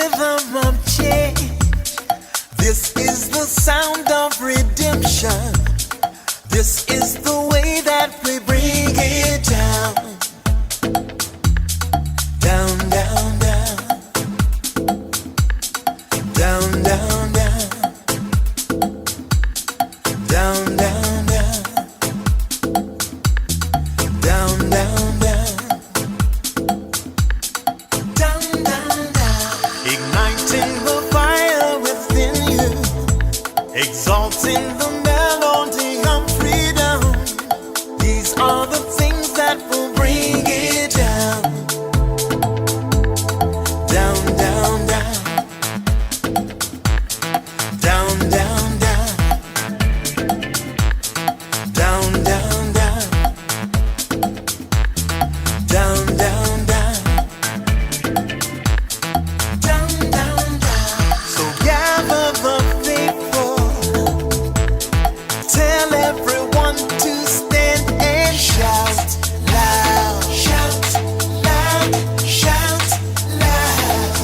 rhythm of change. This is the sound of redemption. This is the way that we bring it down. Down, down, down. Down, down, down. Down, down, down. Down, down, down. Down, down, down. Igniting the fire within you. Exalting the melody of freedom. These are the things that will bring it down. Down, down, down. Down, down, down. Down, down, down. Down, down, down. Down, down, down. So gather the faithful. Tell everyone to stand and shout loud. Shout loud. Shout loud.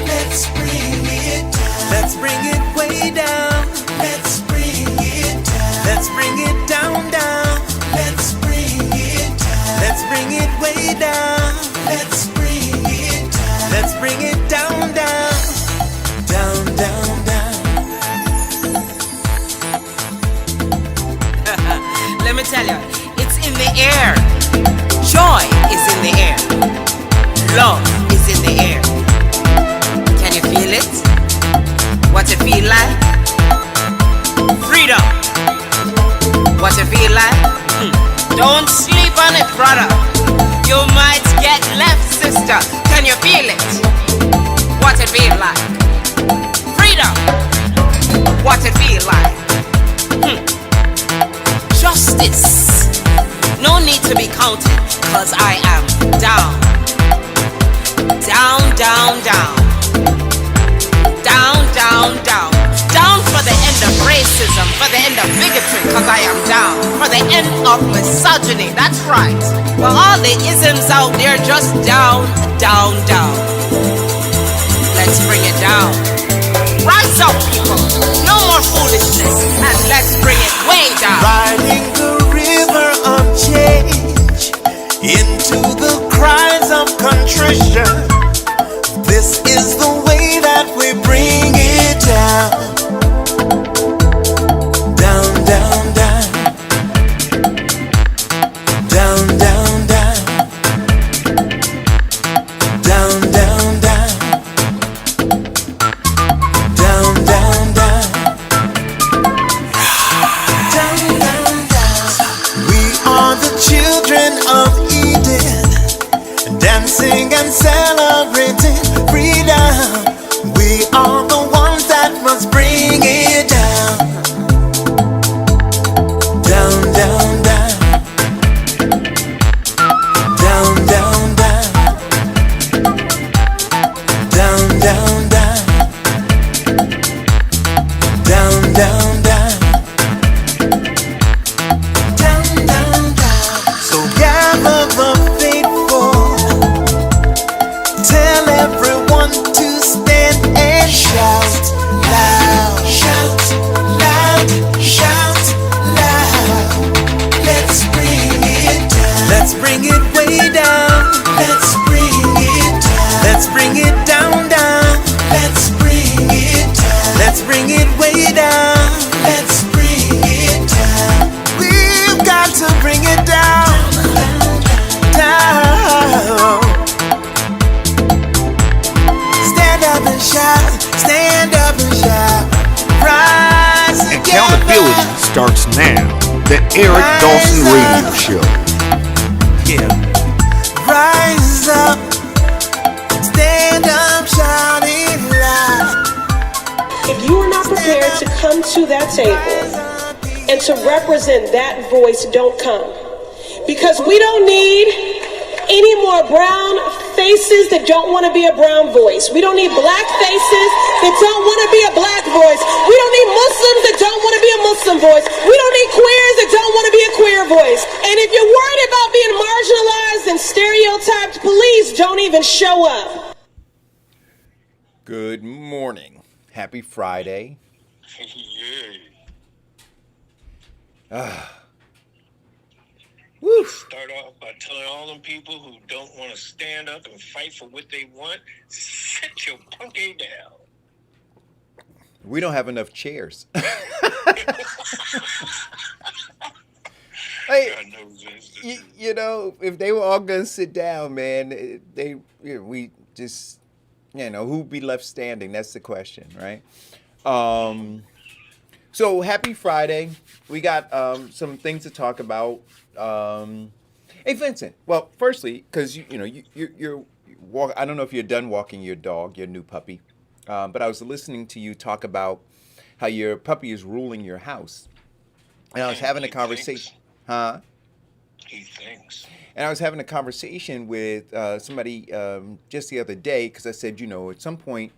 Let's bring it down. Let's bring it way down. Let's bring it down. Let's bring it down, down. Let's bring it down. Let's bring it way down. Let's bring it down. Let's bring it down, down. Down, down, down. Let me tell you, it's in the air. Joy is in the air. Love is in the air. Can you feel it? What it feel like? Freedom. What it feel like? Don't sleep on it, brother. You might get left, sister. Can you feel it? What it feel like? Freedom. What it feel like? Justice. No need to be counted, cause I am down. Down, down, down. Down, down, down. Down for the end of racism, for the end of bigotry, cause I am down. For the end of misogyny, that's right. For all the isms out there, just down, down, down. Let's bring it down. Rise up, people. No more foolishness, and let's bring it way down. Riding the river of change into the cries of contrition. This is the way that we bring it down. Down, down, down. Down, down, down. Down, down, down. Down, down, down. Down, down, down. We are the children of Eden, dancing and celebrating freedom. We are the ones that must bring it down. Down, down, down. Down, down, down. Down, down, down. Down, down, down. Down, down, down. So gather the faithful. Tell everyone to stand and shout loud. Shout loud. Shout loud. Let's bring it down. Let's bring it way down. Let's bring it down. Let's bring it down, down. Let's bring it down. Let's bring it way down. Let's bring it down. We've got to bring it down. Down. Stand up and shout. Stand up and shout. Rise together. Accountability starts now. The Eric Dawson Radio Show. Yeah. Rise up. Stand up, shout it loud. If you are not prepared to come to that table and to represent that voice, don't come. Because we don't need any more brown faces that don't want to be a brown voice. We don't need black faces that don't want to be a black voice. We don't need Muslims that don't want to be a Muslim voice. We don't need queers that don't want to be a queer voice. And if you're worried about being marginalized and stereotyped, please don't even show up. Good morning. Happy Friday. Yay. Woo. Start off by telling all them people who don't want to stand up and fight for what they want, sit your punky down. We don't have enough chairs. Hey, God knows this. you know, if they were all gonna sit down, man, we just, who'd be left standing? That's the question, right? So happy Friday. We got some things to talk about. Hey, Vincent. Well, firstly, because you're walk. I don't know if you're done walking your dog, your new puppy, but I was listening to you talk about how your puppy is ruling your house, and I was having a He conversation, thinks. huh? He thinks. And I was having a conversation with somebody just the other day because I said, at some point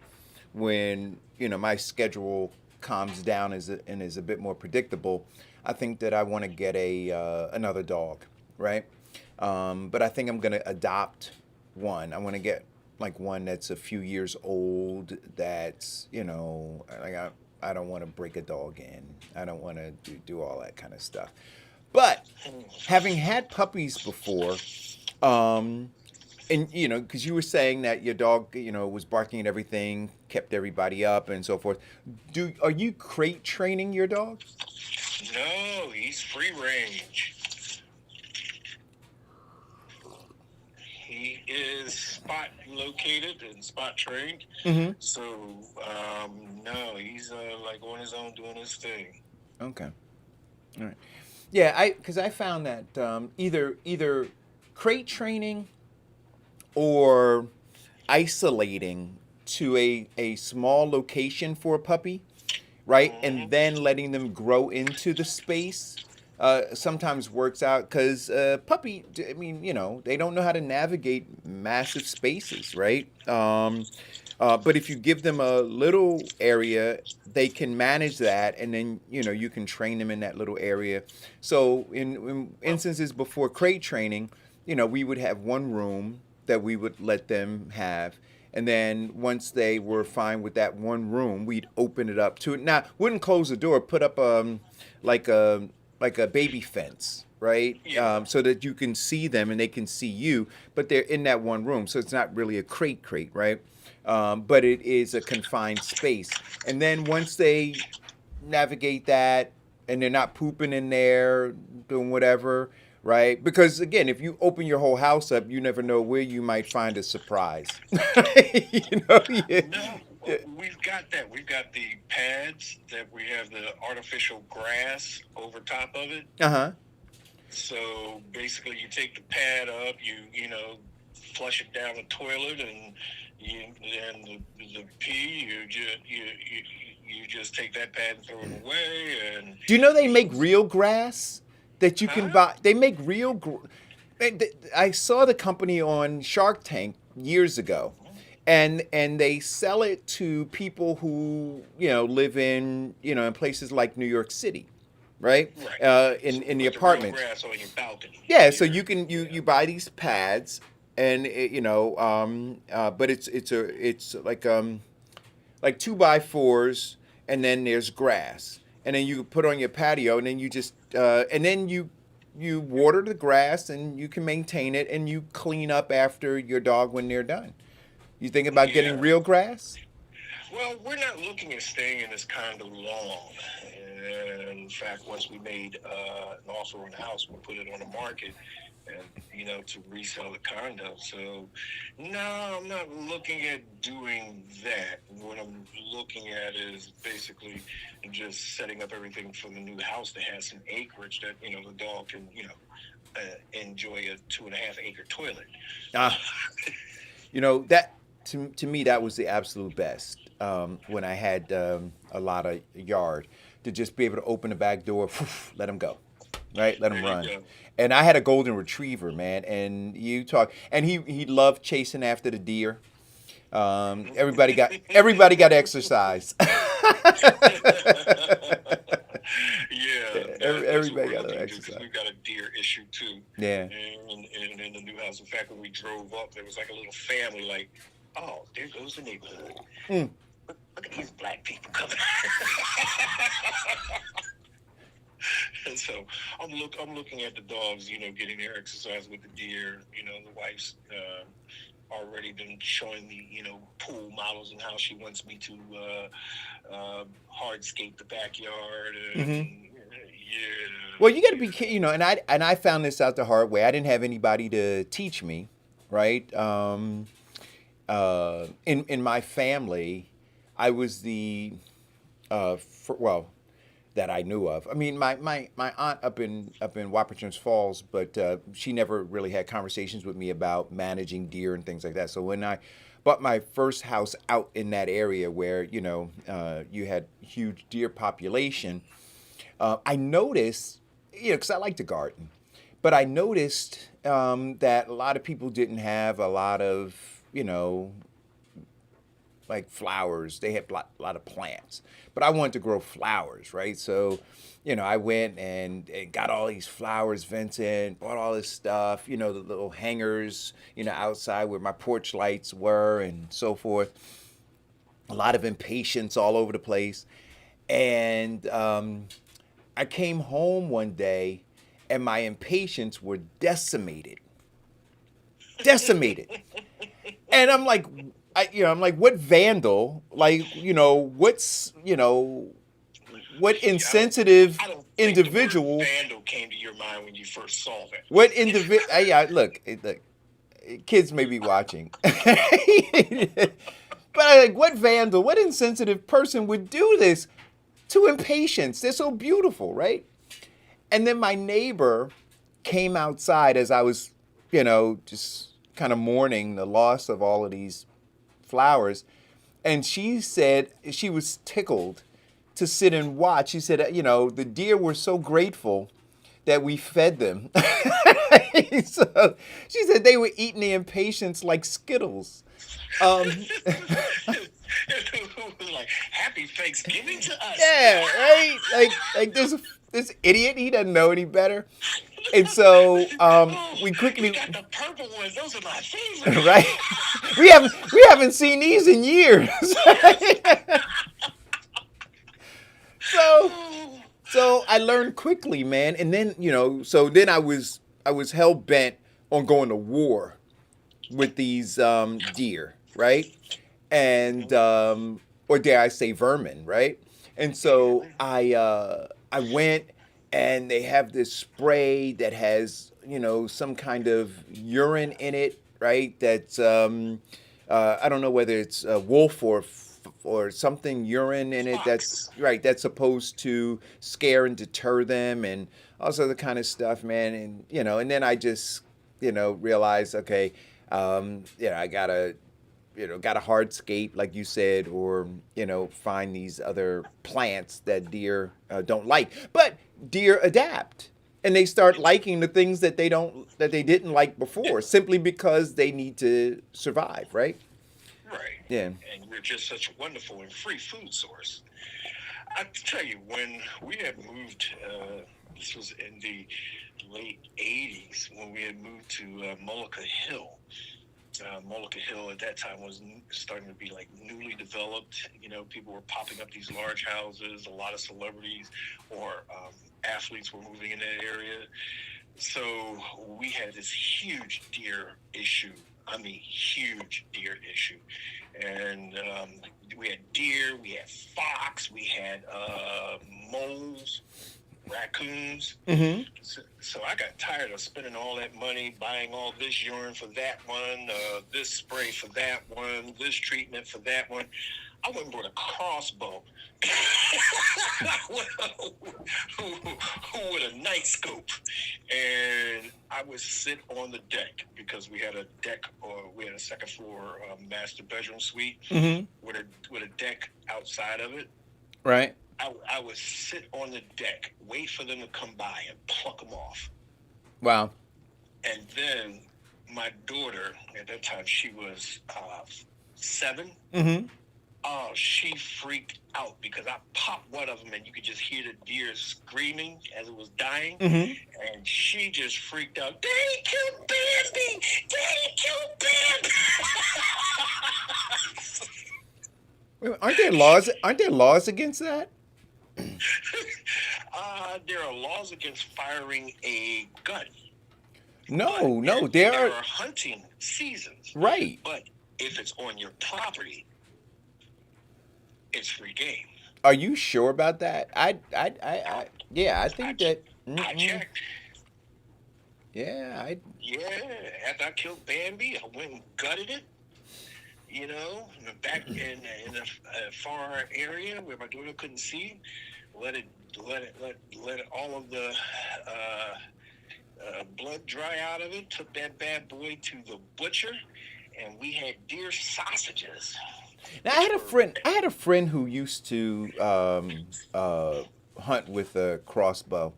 when my schedule calms down and is a bit more predictable, I think that I want to get another dog, right? But I think I'm gonna adopt one. I want to get like one that's a few years old. That's like I don't want to break a dog in. I don't want to do all that kind of stuff. But having had puppies before, and because you were saying that your dog, was barking at everything, kept everybody up, and so forth. Are you crate training your dog? No, he's free range. He is spot located and spot trained. Mm-hmm. So, no, he's like on his own doing his thing. Okay. All right. Yeah, because I found that either crate training or isolating to a small location for a puppy, right? And then letting them grow into the space sometimes works out because puppy, I mean, they don't know how to navigate massive spaces, right? But if you give them a little area, they can manage that, and then you can train them in that little area. So in instances before crate training, we would have one room that we would let them have. And then once they were fine with that one room, we'd open it up to it. Now, wouldn't close the door, put up like a baby fence, right? Yeah. So that you can see them and they can see you, but they're in that one room. So it's not really a crate, right? But it is a confined space. And then once they navigate that and they're not pooping in there, doing whatever, right? Because again, if you open your whole house up, you never know where you might find a surprise. No, we've got that. We've got the pads that we have the artificial grass over top of it. Uh-huh. So basically, you take the pad up, you flush it down the toilet, and the pee, you just take that pad and throw it away. And Do you know they make real grass that you can Huh? buy? They make I saw the company on Shark Tank years ago, and they sell it to people who live in in places like New York City, right? Right. In the Put real apartments. grass on your balcony. Yeah, so you buy these pads, and but it's like 2x4s, and then there's grass, and then you put on your patio, and then you just and then you water the grass, and you can maintain it, and you clean up after your dog when they're done. You think about getting Yeah. real grass? Well, we're not looking at staying in this condo long. And in fact, once we made an offer on the house, we put it on the market, and to resell the condo. So, no, I'm not looking at doing that. What I'm looking at is basically just setting up everything for the new house that has some acreage that the dog can enjoy a 2.5-acre toilet. Ah, that to me that was the absolute best when I had a lot of yard to just be able to open the back door, let them go, right? Let them There you run. go. And I had a golden retriever, man, and he loved chasing after the deer. Everybody got exercise. Yeah, Everybody got looking an to, 'cause exercise. we've got a deer issue too. Yeah. And in the new house, in fact, when we drove up, there was like a little family, like oh, there goes the neighborhood. Mm. Look at these black people coming. And so I'm looking at the dogs, getting their exercise with the deer. The wife's already been showing me, pool models and how she wants me to hardscape the backyard. And, yeah. Well, you got to be, and I found this out the hard way. I didn't have anybody to teach me, right? In my family, I was the, that I knew of. I mean, my aunt up in Wapaton's Falls, but she never really had conversations with me about managing deer and things like that. So when I bought my first house out in that area where you had huge deer population, I noticed, because I like to garden, but I noticed that a lot of people didn't have a lot of like flowers. They had a lot of plants, but I wanted to grow flowers, right? So, I went and got all these flowers, Vincent, bought all this stuff, the little hangers, outside where my porch lights were and so forth. A lot of impatiens all over the place. And I came home one day and my impatiens were decimated. And I'm like, I'm like, what vandal? Like, what's, what insensitive I don't think individual? The word vandal came to your mind when you first saw that. What individual? Yeah, look, kids may be watching, but what vandal? What insensitive person would do this to impatiens? They're so beautiful, right? And then my neighbor came outside as I was, just kind of mourning the loss of all of these flowers. And she said she was tickled to sit and watch. She said, the deer were so grateful that we fed them. So she said they were eating the impatiens like Skittles. Like, happy Thanksgiving to us. Yeah, right? Like this idiot, he doesn't know any better. And so we quickly, You got the purple ones. Those are my favorite. right? We haven't seen these in years. So I learned quickly, man. And then, so then I was hell bent on going to war with these deer, right? And or dare I say vermin, right? And so I went, and they have this spray that has some kind of urine in it, right? That's I don't know whether it's wolf or something urine in it. That's right. That's supposed to scare and deter them, and all this other kind of stuff, man. And and then I just realized, okay, I gotta hardscape, like you said, or find these other plants that deer don't like. But deer adapt, and they start liking the things that they didn't like before, simply because they need to survive, right? Right. Yeah. And we're just such a wonderful and free food source. I tell you, when we had moved, this was in the late 80s, when we had moved to Mullica Hill. Mullica Hill at that time was starting to be like newly developed. People were popping up these large houses. A lot of celebrities or athletes were moving in that area. So we had this huge deer issue. I mean, huge deer issue. And we had deer, we had fox, we had moles, raccoons. Mm-hmm. So I got tired of spending all that money, buying all this urine for that one, this spray for that one, this treatment for that one. I went and bought a crossbow with a night scope, and I would sit on the deck, because we had a deck, or we had a second floor master bedroom suite, Mm-hmm. with a deck outside of it. Right. I would sit on the deck, wait for them to come by, and pluck them off. Wow. And then my daughter, at that time, she was 7. Mm-hmm. Oh, she freaked out, because I popped one of them, and you could just hear the deer screaming as it was dying. Mm-hmm. And she just freaked out. Daddy killed Bambi! Daddy killed Bambi! Aren't there laws? Aren't there laws against that? There are laws against firing a gun. No, no, There there are. are hunting seasons. Right. But if it's on your property, it's free game. Are you sure about that? Yeah, I think that. I checked. Yeah, Yeah, after I killed Bambi, I went and gutted it. You know, back in a far area where my daughter couldn't see. Let all of the blood dry out of it. Took that bad boy to the butcher, and we had deer sausages. Now I had a friend who used to hunt with a crossbow,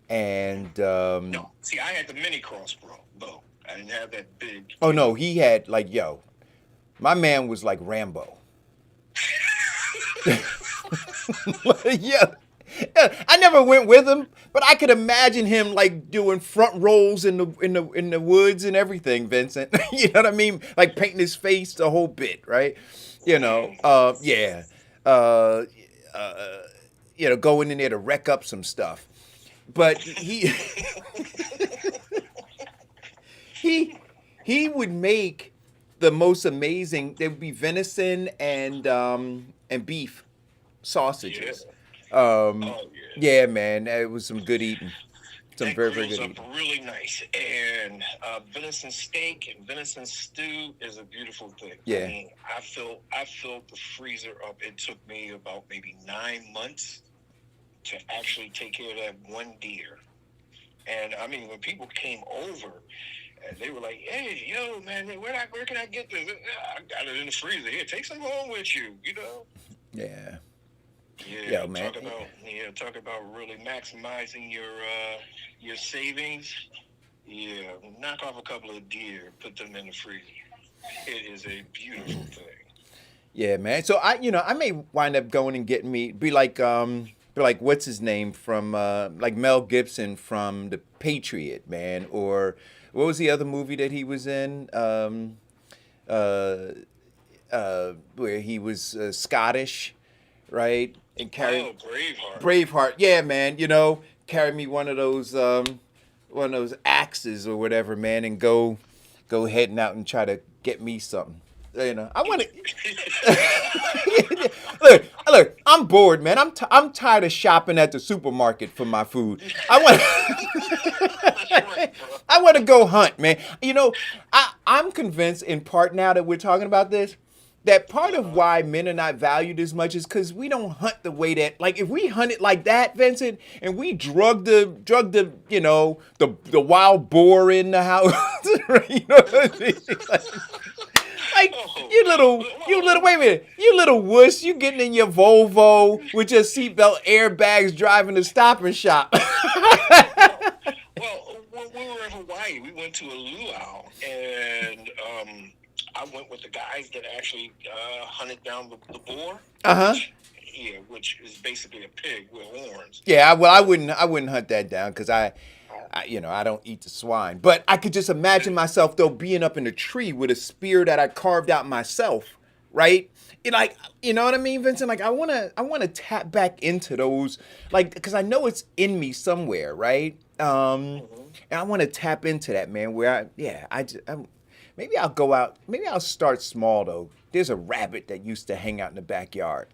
and No, see, I had the mini crossbow. I didn't have that big. oh no, he had like my man was like Rambo. Yeah. Yeah, I never went with him, but I could imagine him like doing front rolls in the woods and everything, Vincent. You know what I mean? Like painting his face the whole bit, right? You know, yeah. You know, going in there to wreck up some stuff. But he would make the most amazing. There would be venison and beef sausages. Oh yeah. Yeah, man, it was some good eating. Some That very, very grills good up eating. really nice, and venison steak and venison stew is a beautiful thing. Yeah. I mean, I filled the freezer up. It took me about maybe 9 months to actually take care of that one deer. And I mean, when people came over, and they were like, "Hey, yo, man, where can I get this? I got it in the freezer. Here, take some home with you." You know. Yeah. Yeah, Yo, man. talk about really maximizing your savings. Yeah, knock off a couple of deer, put them in the freezer. It is a beautiful thing. Yeah, man. So I may wind up going and getting me be like what's his name from like Mel Gibson from The Patriot, man, or what was the other movie that he was in? Where he was Scottish, right? And Oh, Braveheart. Braveheart, yeah, man. You know, carry me one of those axes or whatever, man, and go heading out and try to get me something. You know, I want to look. I'm bored, man. I'm tired of shopping at the supermarket for my food. I want to go hunt, man. You know, I'm convinced in part now that we're talking about this, that part of why men are not valued as much is because we don't hunt the way that, like, if we hunted like that, Vincent, and we drug the you know, the wild boar in the house, you know what I mean? Like you little wait a minute, you little wuss, you getting in your Volvo with your seatbelt airbags driving to Stop and Shop. Well, when we were in Hawaii, we went to a luau, and I went with the guys that actually hunted down the boar. Which is basically a pig with horns. Yeah, well, I wouldn't hunt that down because I don't eat the swine. But I could just imagine myself though being up in a tree with a spear that I carved out myself, right? Like, you know what I mean, Vincent? Like, I wanna tap back into those, like, because I know it's in me somewhere, right? And I want to tap into that, man. Where maybe I'll go out. Maybe I'll start small though. There's a rabbit that used to hang out in the backyard.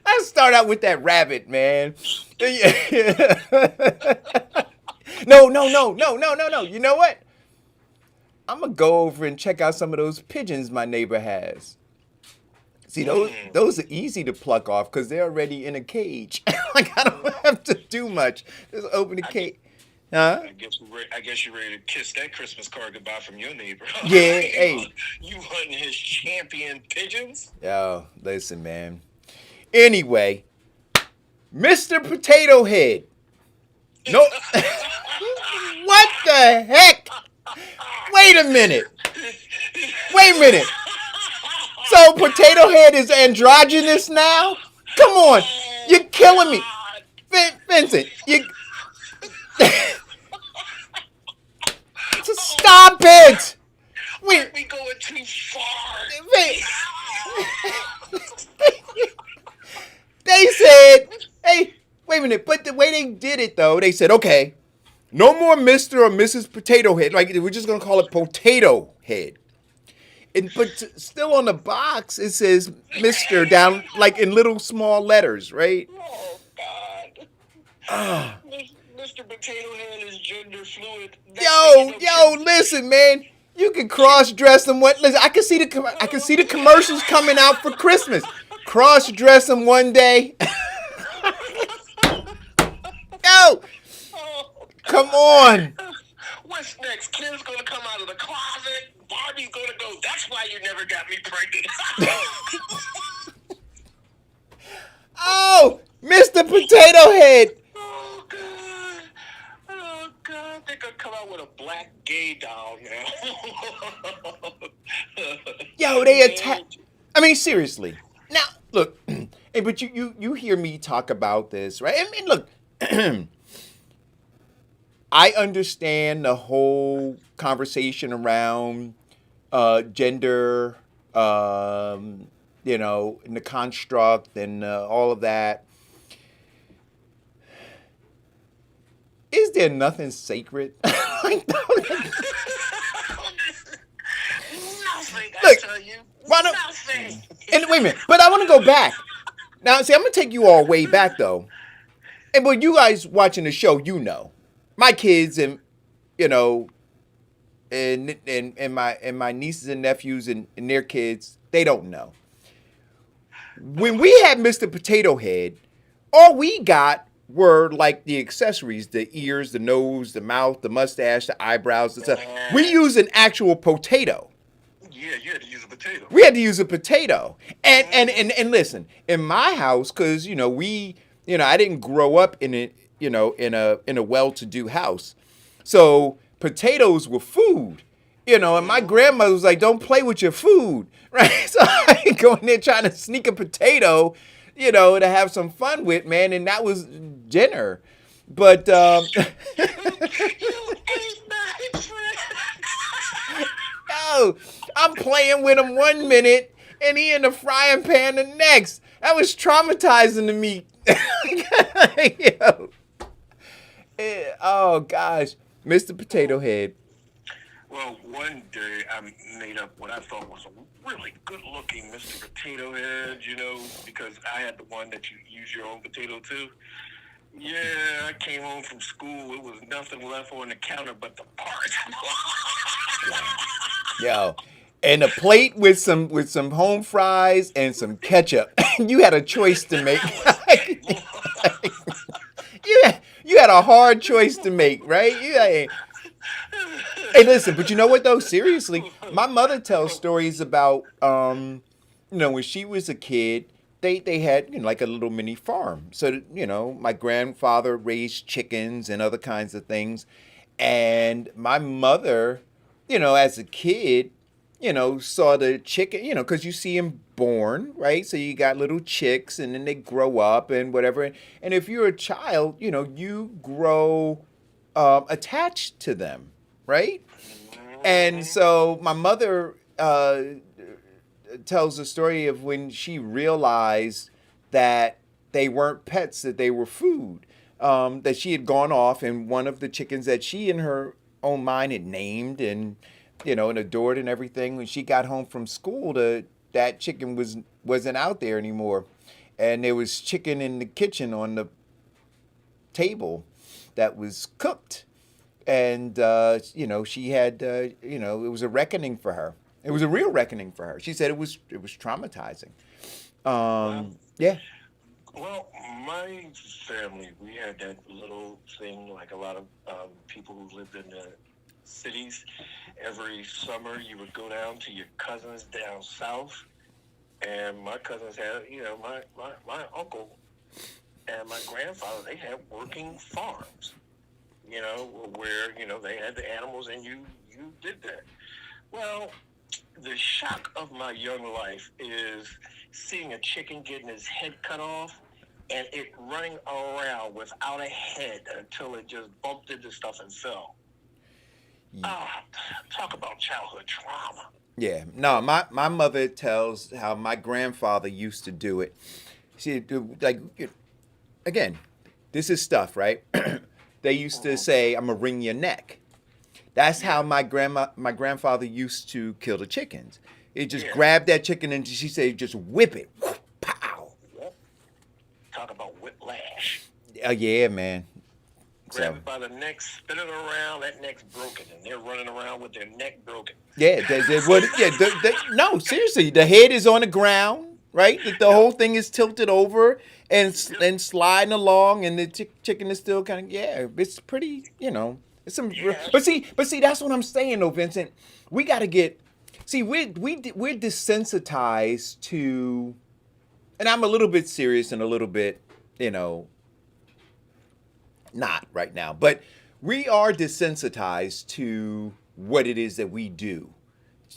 Let's start out with that rabbit, man. No. You know what? I'm gonna go over and check out some of those pigeons my neighbor has. See, those are easy to pluck off because they're already in a cage. Like, I don't have to do much. Just open the cage. Huh? I guess you're ready to kiss that Christmas card goodbye from your neighbor. Yeah, hey. You hunting his champion pigeons? Yo, listen, man. Anyway, Mr. Potato Head. No. What the heck? Wait a minute. So Potato Head is androgynous now? Come on. You're killing me. Vincent, you... Stop it! We go into too far. They said, hey, wait a minute. But the way they did it, though, they said, okay, no more Mr. or Mrs. Potato Head. Like, we're just going to call it Potato Head. But still on the box, it says Mr. down, like in little small letters, right? Oh, God. Mr. Potato Head is gender fluid. Yo, listen, man. You can cross-dress them. Listen, I can see the commercials coming out for Christmas. Cross-dress them one day. Yo, come on. What's next? Ken's gonna come out of the closet. Barbie's gonna go, that's why you never got me pregnant. Oh, Mr. Potato Head. Oh, God. Oh, God. They're gonna come out with a black gay doll now. Yo, they attack. I mean, seriously. Now, look, hey, but you hear me talk about this, right? I mean, look, I understand the whole conversation around gender, you know, and the construct and all of that. Is there nothing sacred? Nothing, I Look, tell you. why don't- Nothing. And wait a minute, but I want to go back. Now, see, I'm gonna take you all way back though. And but you guys watching the show, you know, my kids and you know, and my nieces and nephews and their kids, they don't know. When we had Mr. Potato Head, all we got were like the accessories, the ears, the nose, the mouth, the mustache, the eyebrows, and stuff. We use an actual potato. Yeah, you had to use a potato. We had to use a potato. And listen, in my house, because you know, I didn't grow up in it, you know, in a well-to-do house. So potatoes were food. You know, and my grandmother was like, don't play with your food. Right? So I ain't going there trying to sneak a potato, you know, to have some fun with, man, and that was dinner. But You ate my friend. no, I'm playing with him 1 minute and he in the frying pan the next. That was traumatizing to me. Yo. Oh gosh, Mr. Potato Head. Well, one day I made up what I thought was a really good-looking Mr. Potato Head, you know, because I had the one that you use your own potato to. Yeah, I came home from school. It was nothing left on the counter but the part. Yo, and a plate with some home fries and some ketchup. You had a choice to make. You had a hard choice to make, right? Hey, listen, but you know what though? Seriously, my mother tells stories about, you know, when she was a kid, they had, you know, like a little mini farm. So, you know, my grandfather raised chickens and other kinds of things. And my mother, you know, as a kid, you know, saw the chicken, you know, because you see them born, right? So you got little chicks and then they grow up and whatever. And if you're a child, you know, you grow attached to them, right? And so my mother tells the story of when she realized that they weren't pets, that they were food. That she had gone off and one of the chickens that she in her own mind had named and, you know, and adored and everything. When she got home from school, that chicken wasn't out there anymore. And there was chicken in the kitchen on the table that was cooked. And, you know, she had, you know, it was a reckoning for her. It was a real reckoning for her. She said it was traumatizing. Yeah. Well, my family, we had that little thing like a lot of people who lived in the cities. Every summer you would go down to your cousins down south, and my cousins had, you know, my uncle and my grandfather, they had working farms, you know, where, you know, they had the animals and you did that. Well, the shock of my young life is seeing a chicken getting his head cut off and it running around without a head until it just bumped into stuff and fell. Talk about childhood trauma. Yeah. No, my mother tells how my grandfather used to do it. She like again, this is stuff, right? They used to say, "I'm gonna wring your neck." That's how my grandfather used to kill the chickens. He just Yeah. grabbed that chicken and she said, just whip it, pow. Yep. Talk about whiplash. Yeah, man. Grab So it by the neck, spin it around, that neck's broken, and they're running around with their neck broken. yeah, no, seriously, the head is on the ground, right? The whole thing is tilted over and sliding along, and the chicken is still kind of it's pretty, it's some. Yeah. But see, that's what I'm saying, though, Vincent. We got to get. See, we're desensitized to, and I'm a little bit serious and a little bit, not right now, but we are desensitized to what it is that we do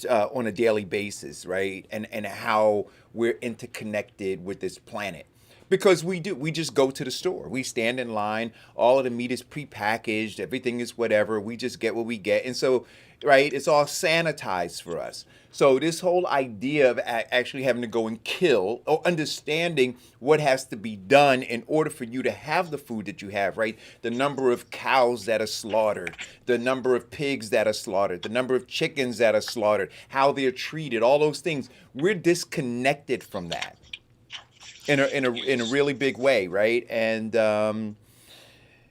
on a daily basis, right? And how we're interconnected with this planet. Because we just go to the store. We stand in line. All of the meat is prepackaged. Everything is whatever. We just get what we get. And so, right, it's all sanitized for us. So this whole idea of actually having to go and kill, or understanding what has to be done in order for you to have the food that you have, right? The number of cows that are slaughtered, the number of pigs that are slaughtered, the number of chickens that are slaughtered, how they're treated, all those things. We're disconnected from that in a really big way, right? And I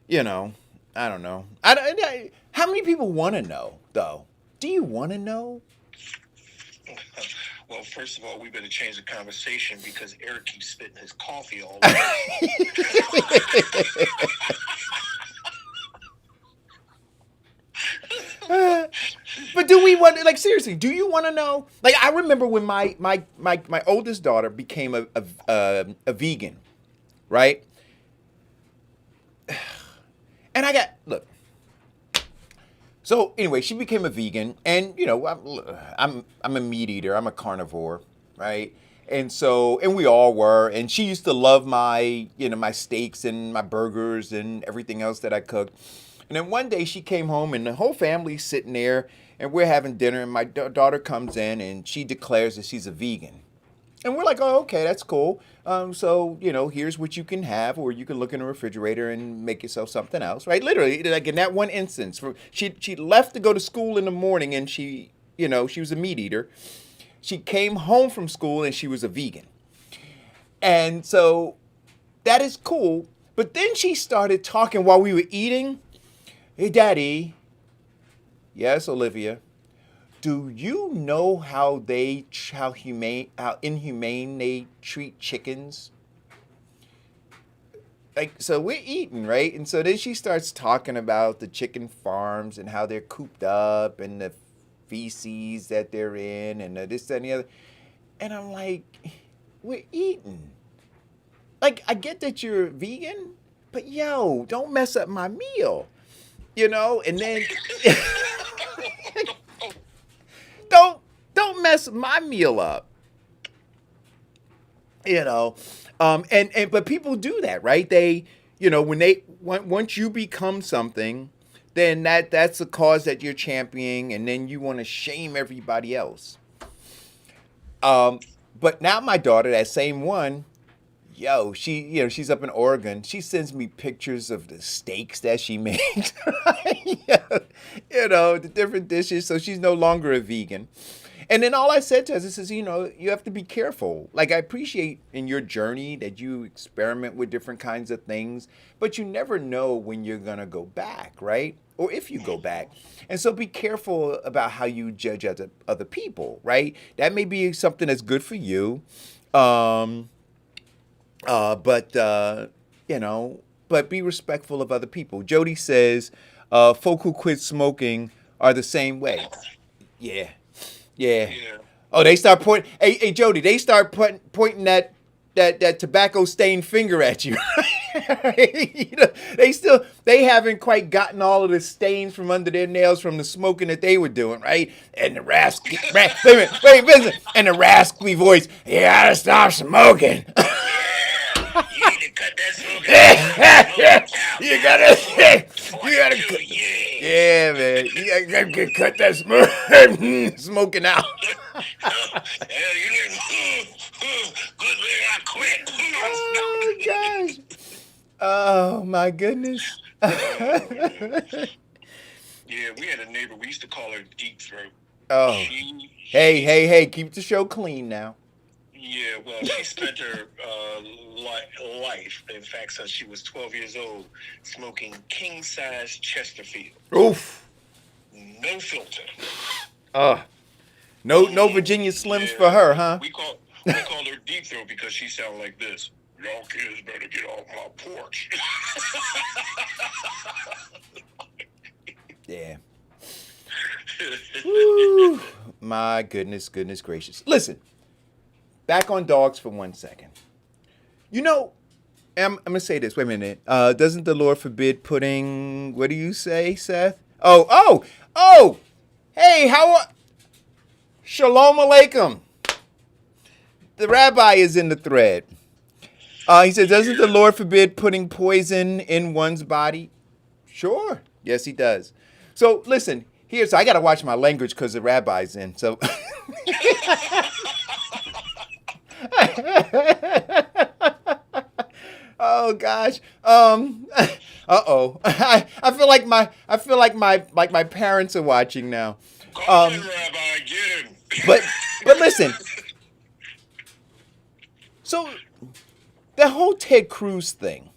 don't know. How many people want to know, though? Do you want to know? Well, first of all, we better change the conversation because Eric keeps spitting his coffee all over. But do we want, like, seriously, do you want to know? Like, I remember when my oldest daughter became a vegan, right? And look. So anyway, she became a vegan, and I'm a meat eater. I'm a carnivore, right? And we all were. And she used to love my my steaks and my burgers and everything else that I cooked. And then one day she came home, and the whole family's sitting there, and we're having dinner, and my daughter comes in, and she declares that she's a vegan. And we're like, oh, okay, that's cool. So, here's what you can have, or you can look in the refrigerator and make yourself something else, right? Literally, like in that one instance, she left to go to school in the morning, and she was a meat eater. She came home from school, and she was a vegan. And so that is cool. But then she started talking while we were eating. Hey, Daddy. Yes, Olivia. Do you know how inhumane they treat chickens? Like, so we're eating, right? And so then she starts talking about the chicken farms and how they're cooped up and the feces that they're in and this, that, and the other. And I'm like, we're eating. Like, I get that you're vegan, but yo, don't mess up my meal. And then don't mess my meal up. But people do that, right? They, once you become something, then that's a cause that you're championing, and then you want to shame everybody else. But now my daughter, that same one, she's up in Oregon. She sends me pictures of the steaks that she makes, the different dishes. So she's no longer a vegan. And then all I said to her is, you have to be careful. Like, I appreciate in your journey that you experiment with different kinds of things, but you never know when you're going to go back, right? Or if you go back. And so be careful about how you judge other people, right? That may be something that's good for you. But be respectful of other people. Jody says, folk who quit smoking are the same way. Yeah. Oh, they start pointing. Hey, Jody, they start pointing that tobacco stained finger at you. They haven't quite gotten all of the stains from under their nails from the smoking that they were doing, right? And the raspy, and the raspy voice, you gotta stop smoking. You need to cut that smoking. You gotta, yeah, man. You gotta cut that smoking out. Oh my goodness. Yeah, we had a neighbor. We used to call her Deep Throat. Oh. Hey, keep the show clean now. Yeah, well, she spent her life, in fact, since she was 12 years old, smoking king-size Chesterfield. Oof. No filter. No Virginia Slims for her, huh? We called her Deep Throat because she sounded like this. Y'all kids better get off my porch. Yeah. Woo. My goodness gracious. Listen, back on dogs for 1 second. You know, I'm going to say this. Wait a minute. Doesn't the Lord forbid putting, what do you say, Seth? Oh. Hey, Shalom Aleichem. The rabbi is in the thread. He says, doesn't the Lord forbid putting poison in one's body? Sure. Yes, he does. So listen, so I got to watch my language because the rabbi's in. So. Oh gosh. Uh-oh. I feel like my parents are watching now. Call him, Rabbi, get him. But listen. So the whole Ted Cruz thing,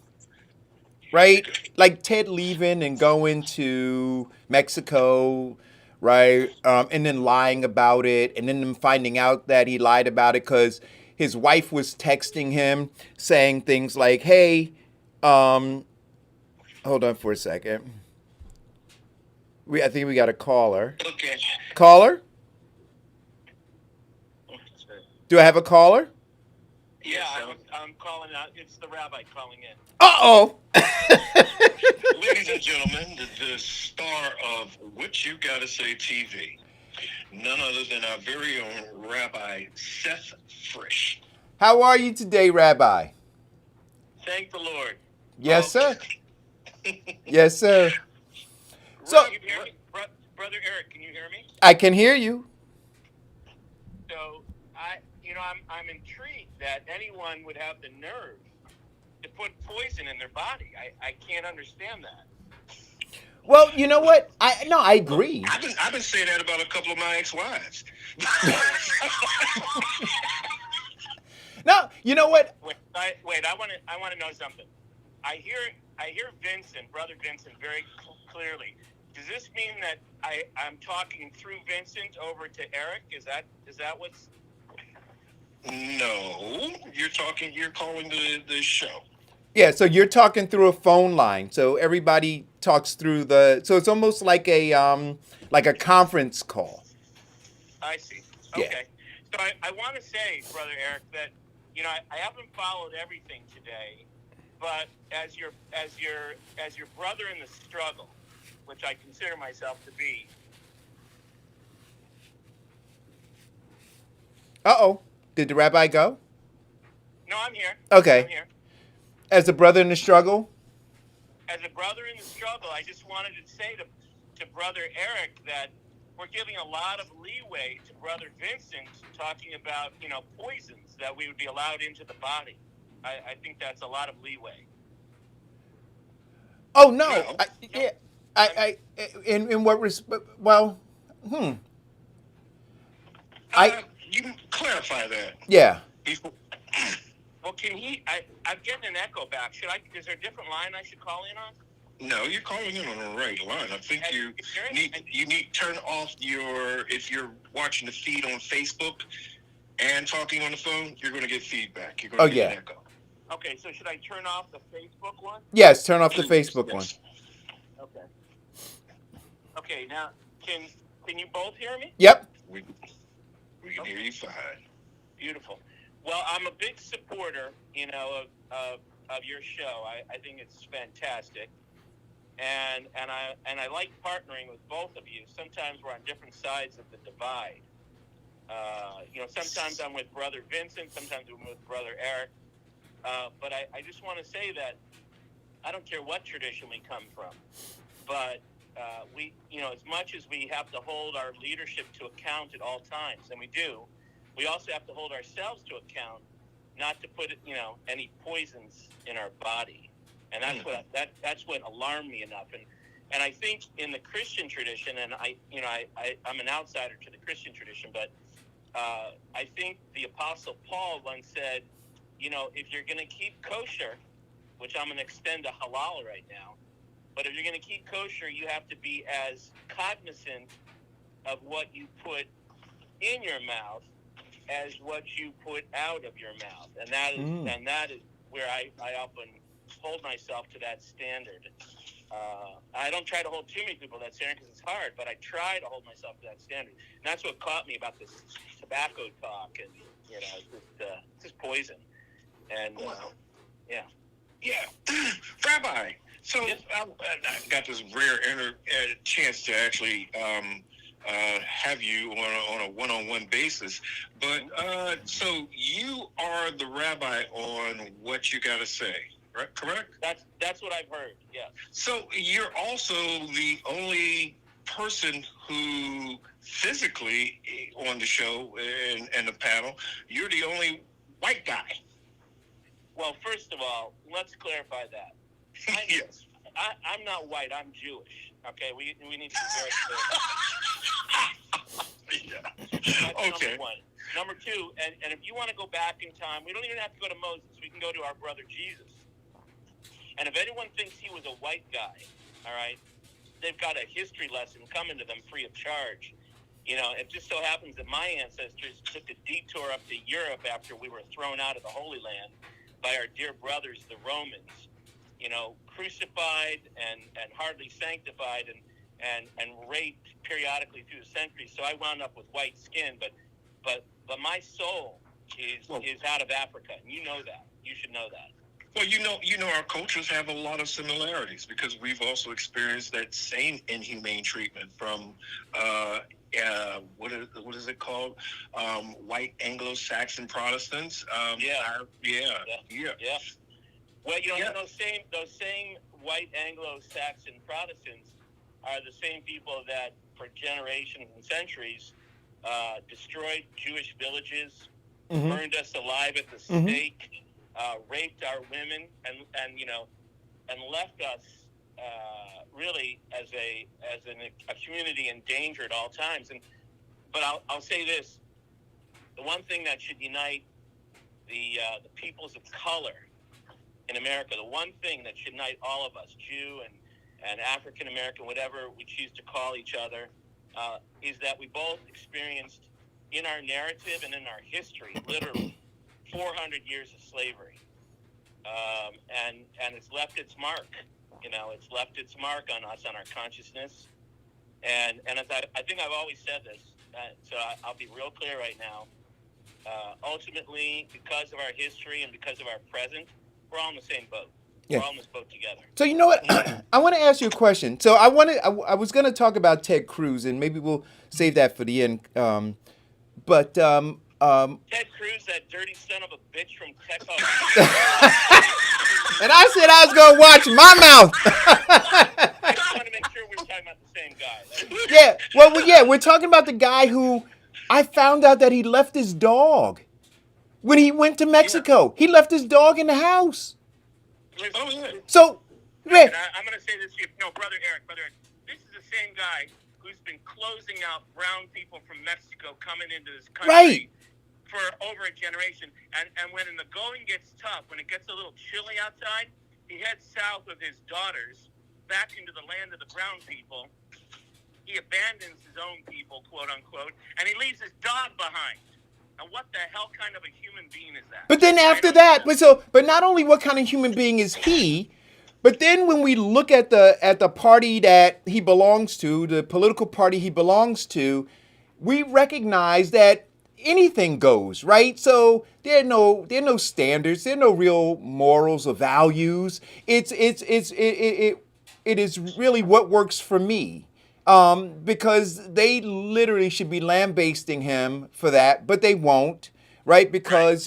right? Like Ted leaving and going to Mexico, right? And then lying about it, and then them finding out that he lied about it because his wife was texting him saying things like, hey, hold on for a second. I think we got a caller. Okay. Caller? Do I have a caller? Yeah, I'm calling out. It's the rabbi calling in. Uh-oh. Ladies and gentlemen, the star of What You Gotta Say TV, none other than our very own Rabbi Seth Frisch. How are you today, Rabbi? Thank the Lord. Yes, sir. Yes, sir. So, Can you hear me? Brother Eric, can you hear me? I can hear you. So, I'm intrigued that anyone would have the nerve to put poison in their body. I can't understand that. Well, you know what? I agree. I've been saying that about a couple of my ex-wives. No, you know what? Wait. I want to know something. I hear Vincent, Brother Vincent, very clearly. Does this mean that I'm talking through Vincent over to Eric? Is that what's? No, you're calling the show. Yeah, so you're talking through a phone line. So everybody talks through so it's almost like a conference call. I see. Yeah. Okay. So I want to say, Brother Eric, that I haven't followed everything today, but as your brother in the struggle, which I consider myself to be. Uh-oh. Did the rabbi go? No, I'm here. Okay. I'm here. As a brother in the struggle? As a brother in the struggle, I just wanted to say to Brother Eric that we're giving a lot of leeway to Brother Vincent talking about, poisons that we would be allowed into the body. I think that's a lot of leeway. Oh, no. In what respect? Well, You can clarify that. Yeah. Well, I'm getting an echo back. Is there a different line I should call in on? No, you're calling in on the right line. I think you need to turn off if you're watching the feed on Facebook and talking on the phone, you're going to get feedback. You're going to get an echo. Okay, so should I turn off the Facebook one? Yes, turn off the Facebook one. Okay. Okay, now, can you both hear me? Yep. We can hear you fine. Beautiful. Well, I'm a big supporter, of your show. I think it's fantastic. And I like partnering with both of you. Sometimes we're on different sides of the divide. Sometimes I'm with Brother Vincent, sometimes I'm with Brother Eric. But I just want to say that I don't care what tradition we come from, but we, as much as we have to hold our leadership to account at all times, and we do, we also have to hold ourselves to account, not to put, any poisons in our body. and that's what alarmed me enough. And I think in the Christian tradition, and I'm an outsider to the Christian tradition, but I think the Apostle Paul once said, if you're going to keep kosher, which I'm going to extend to halal right now, but if you're going to keep kosher, you have to be as cognizant of what you put in your mouth as what you put out of your mouth, and that is where I often hold myself to that standard. I don't try to hold too many people to that standard because it's hard, but I try to hold myself to that standard. And that's what caught me about this tobacco talk, and it's just poison. And yeah. Rabbi. So I got this rare chance to actually have you on a one-on-one basis. But so you are the rabbi on what you got to say, right? Correct? That's what I've heard. Yeah. So you're also the only person who physically on the show and the panel. You're the only white guy. Well, first of all, let's clarify that. Yes. I'm not white. I'm Jewish. Okay, we need to be very clear. That's Okay. number one. Number two, and if you want to go back in time, we don't even have to go to Moses. We can go to our brother Jesus. And if anyone thinks he was a white guy, all right, they've got a history lesson coming to them free of charge. It just so happens that my ancestors took a detour up to Europe after we were thrown out of the Holy Land by our dear brothers, the Romans, crucified and hardly sanctified and raped periodically through the centuries. So I wound up with white skin, but my soul is out of Africa, and you know that. You should know that. Well, our cultures have a lot of similarities because we've also experienced that same inhumane treatment from what is it called? White Anglo-Saxon Protestants. Yeah. Well, Yeah. those same white Anglo-Saxon Protestants are the same people that, for generations and centuries, destroyed Jewish villages, burned us alive at the stake, raped our women, and left us really as a community in danger at all times. But I'll say this: the one thing that should unite the peoples of color in America, the one thing that should unite all of us, Jew and African American, whatever we choose to call each other, is that we both experienced in our narrative and in our history, literally, 400 years of slavery, and it's left its mark. It's left its mark on us, on our consciousness, and as I think I've always said this, so I'll be real clear right now. Ultimately, because of our history and because of our present, we're all in the same boat. Yeah. We're all in this boat together. So you know what? I want to ask you a question. So I was going to talk about Ted Cruz, and maybe we'll save that for the end. But Ted Cruz, that dirty son of a bitch from Texas. and I said I was going to watch my mouth. I just want to make sure we're talking about the same guy. Yeah. Well, we're talking about the guy who I found out that he left his dog when he went to Mexico. He left his dog in the house. Oh, yeah. So, yeah. I'm going to say this to you. No, Brother Eric, this is the same guy who's been closing out brown people from Mexico coming into this country Right. for over a generation. And when the going gets tough, when it gets a little chilly outside, he heads south with his daughters back into the land of the brown people. He abandons his own people, quote unquote, and he leaves his dog behind. Now, what the hell kind of a human being is that? But then after that, but not only what kind of human being is he, but then when we look at the party that he belongs to, the political party he belongs to, we recognize that anything goes, right? So there are no standards, there are no real morals or values. It is really what works for me. Because they literally should be lambasting him for that, but they won't, right? Because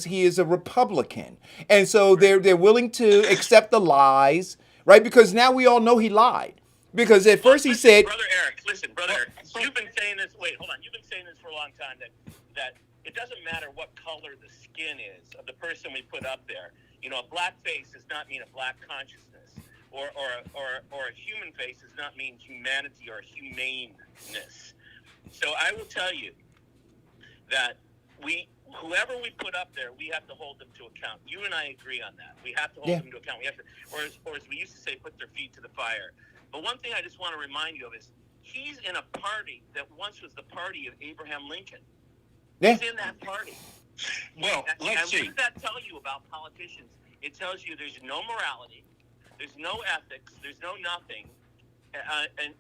he is a Republican, and so they're willing to accept the lies, right? Because now we all know he lied. Because at first he said, Brother Eric, you've been saying this. Wait, hold on. You've been saying this for a long time that it doesn't matter what color the skin is of the person we put up there. You know, a black face does not mean a black consciousness, or a human face does not mean humanity or humaneness. So I will tell you that whoever we put up there, we have to hold them to account. You and I agree on that. We have to hold them to account. We have to, or as we used to say, put their feet to the fire. But one thing I just want to remind you of is he's in a party that once was the party of Abraham Lincoln. Yeah. He's in that party. Well, let's see. What does that tell you about politicians? It tells you there's no morality, there's no ethics, there's no nothing, and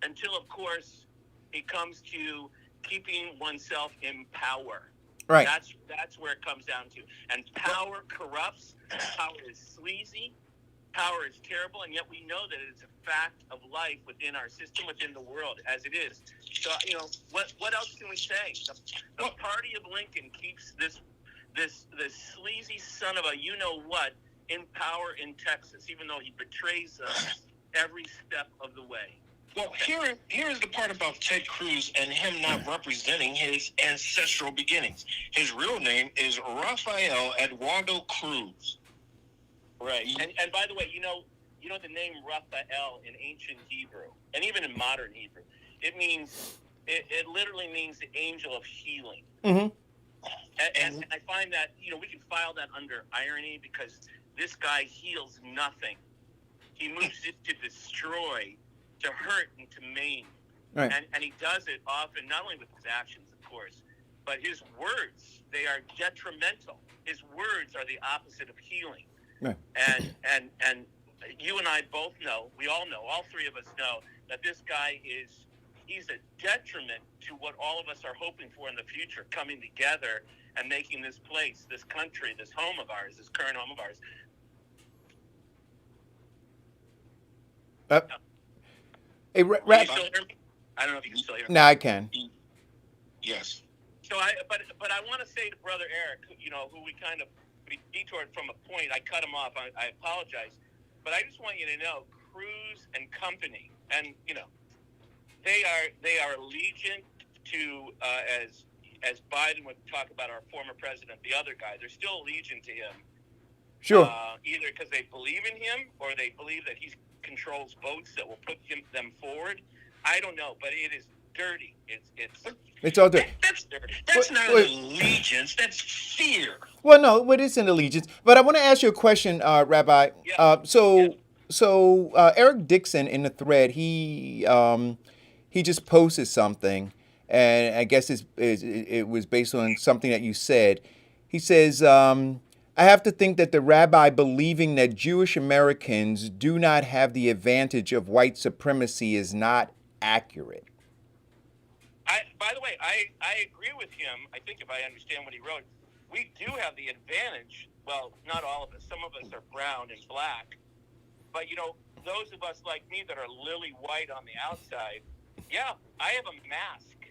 until, of course, it comes to keeping oneself in power. Right. That's where it comes down to. And power corrupts. Power is sleazy. Power is terrible, and yet we know that it's a fact of life within our system, within the world, as it is. So, you know, what else can we say? The party of Lincoln keeps this sleazy son of a you-know-what in power in Texas, even though he betrays us every step of the way. Well, here is the part about Ted Cruz and him not representing his ancestral beginnings. His real name is Rafael Eduardo Cruz. Right. And by the way, you know the name Raphael in ancient Hebrew, and even in modern Hebrew, it literally means the angel of healing. Mm-hmm. And I find that, you know, we can file that under irony because this guy heals nothing. He moves it to destroy, to hurt, and to maim. Right. And he does it often, not only with his actions, of course, but his words, they are detrimental. His words are the opposite of healing. Right. And you and I both know, we all know, all three of us know, that this guy he's a detriment to what all of us are hoping for in the future, coming together and making this place, this country, this home of ours, this current home of ours. Hey, Can you still hear me? I don't know if you can still hear me. No, I can. Yes. So but I want to say to Brother Eric, you know, who we detoured from a point. I cut him off. I apologize, but I just want you to know, Cruz and company, and you know, they are allegiant to as Biden would talk about our former president, the other guy. They're still allegiant to him. Sure. Either because they believe in him or they believe that he controls votes that will put them forward. I don't know, but it is dirty. It's all dirty. That's dirty. That's not allegiance. That's fear. Well, no, it isn't allegiance. But I want to ask you a question, Rabbi. Yeah. So Eric Dixon in the thread, he just posted something, and I guess it was based on something that you said. He says, I have to think that the rabbi believing that Jewish Americans do not have the advantage of white supremacy is not accurate. By the way, I agree with him. I think if I understand what he wrote, we do have the advantage. Well, not all of us. Some of us are brown and black. But, you know, those of us like me that are lily white on the outside, yeah, I have a mask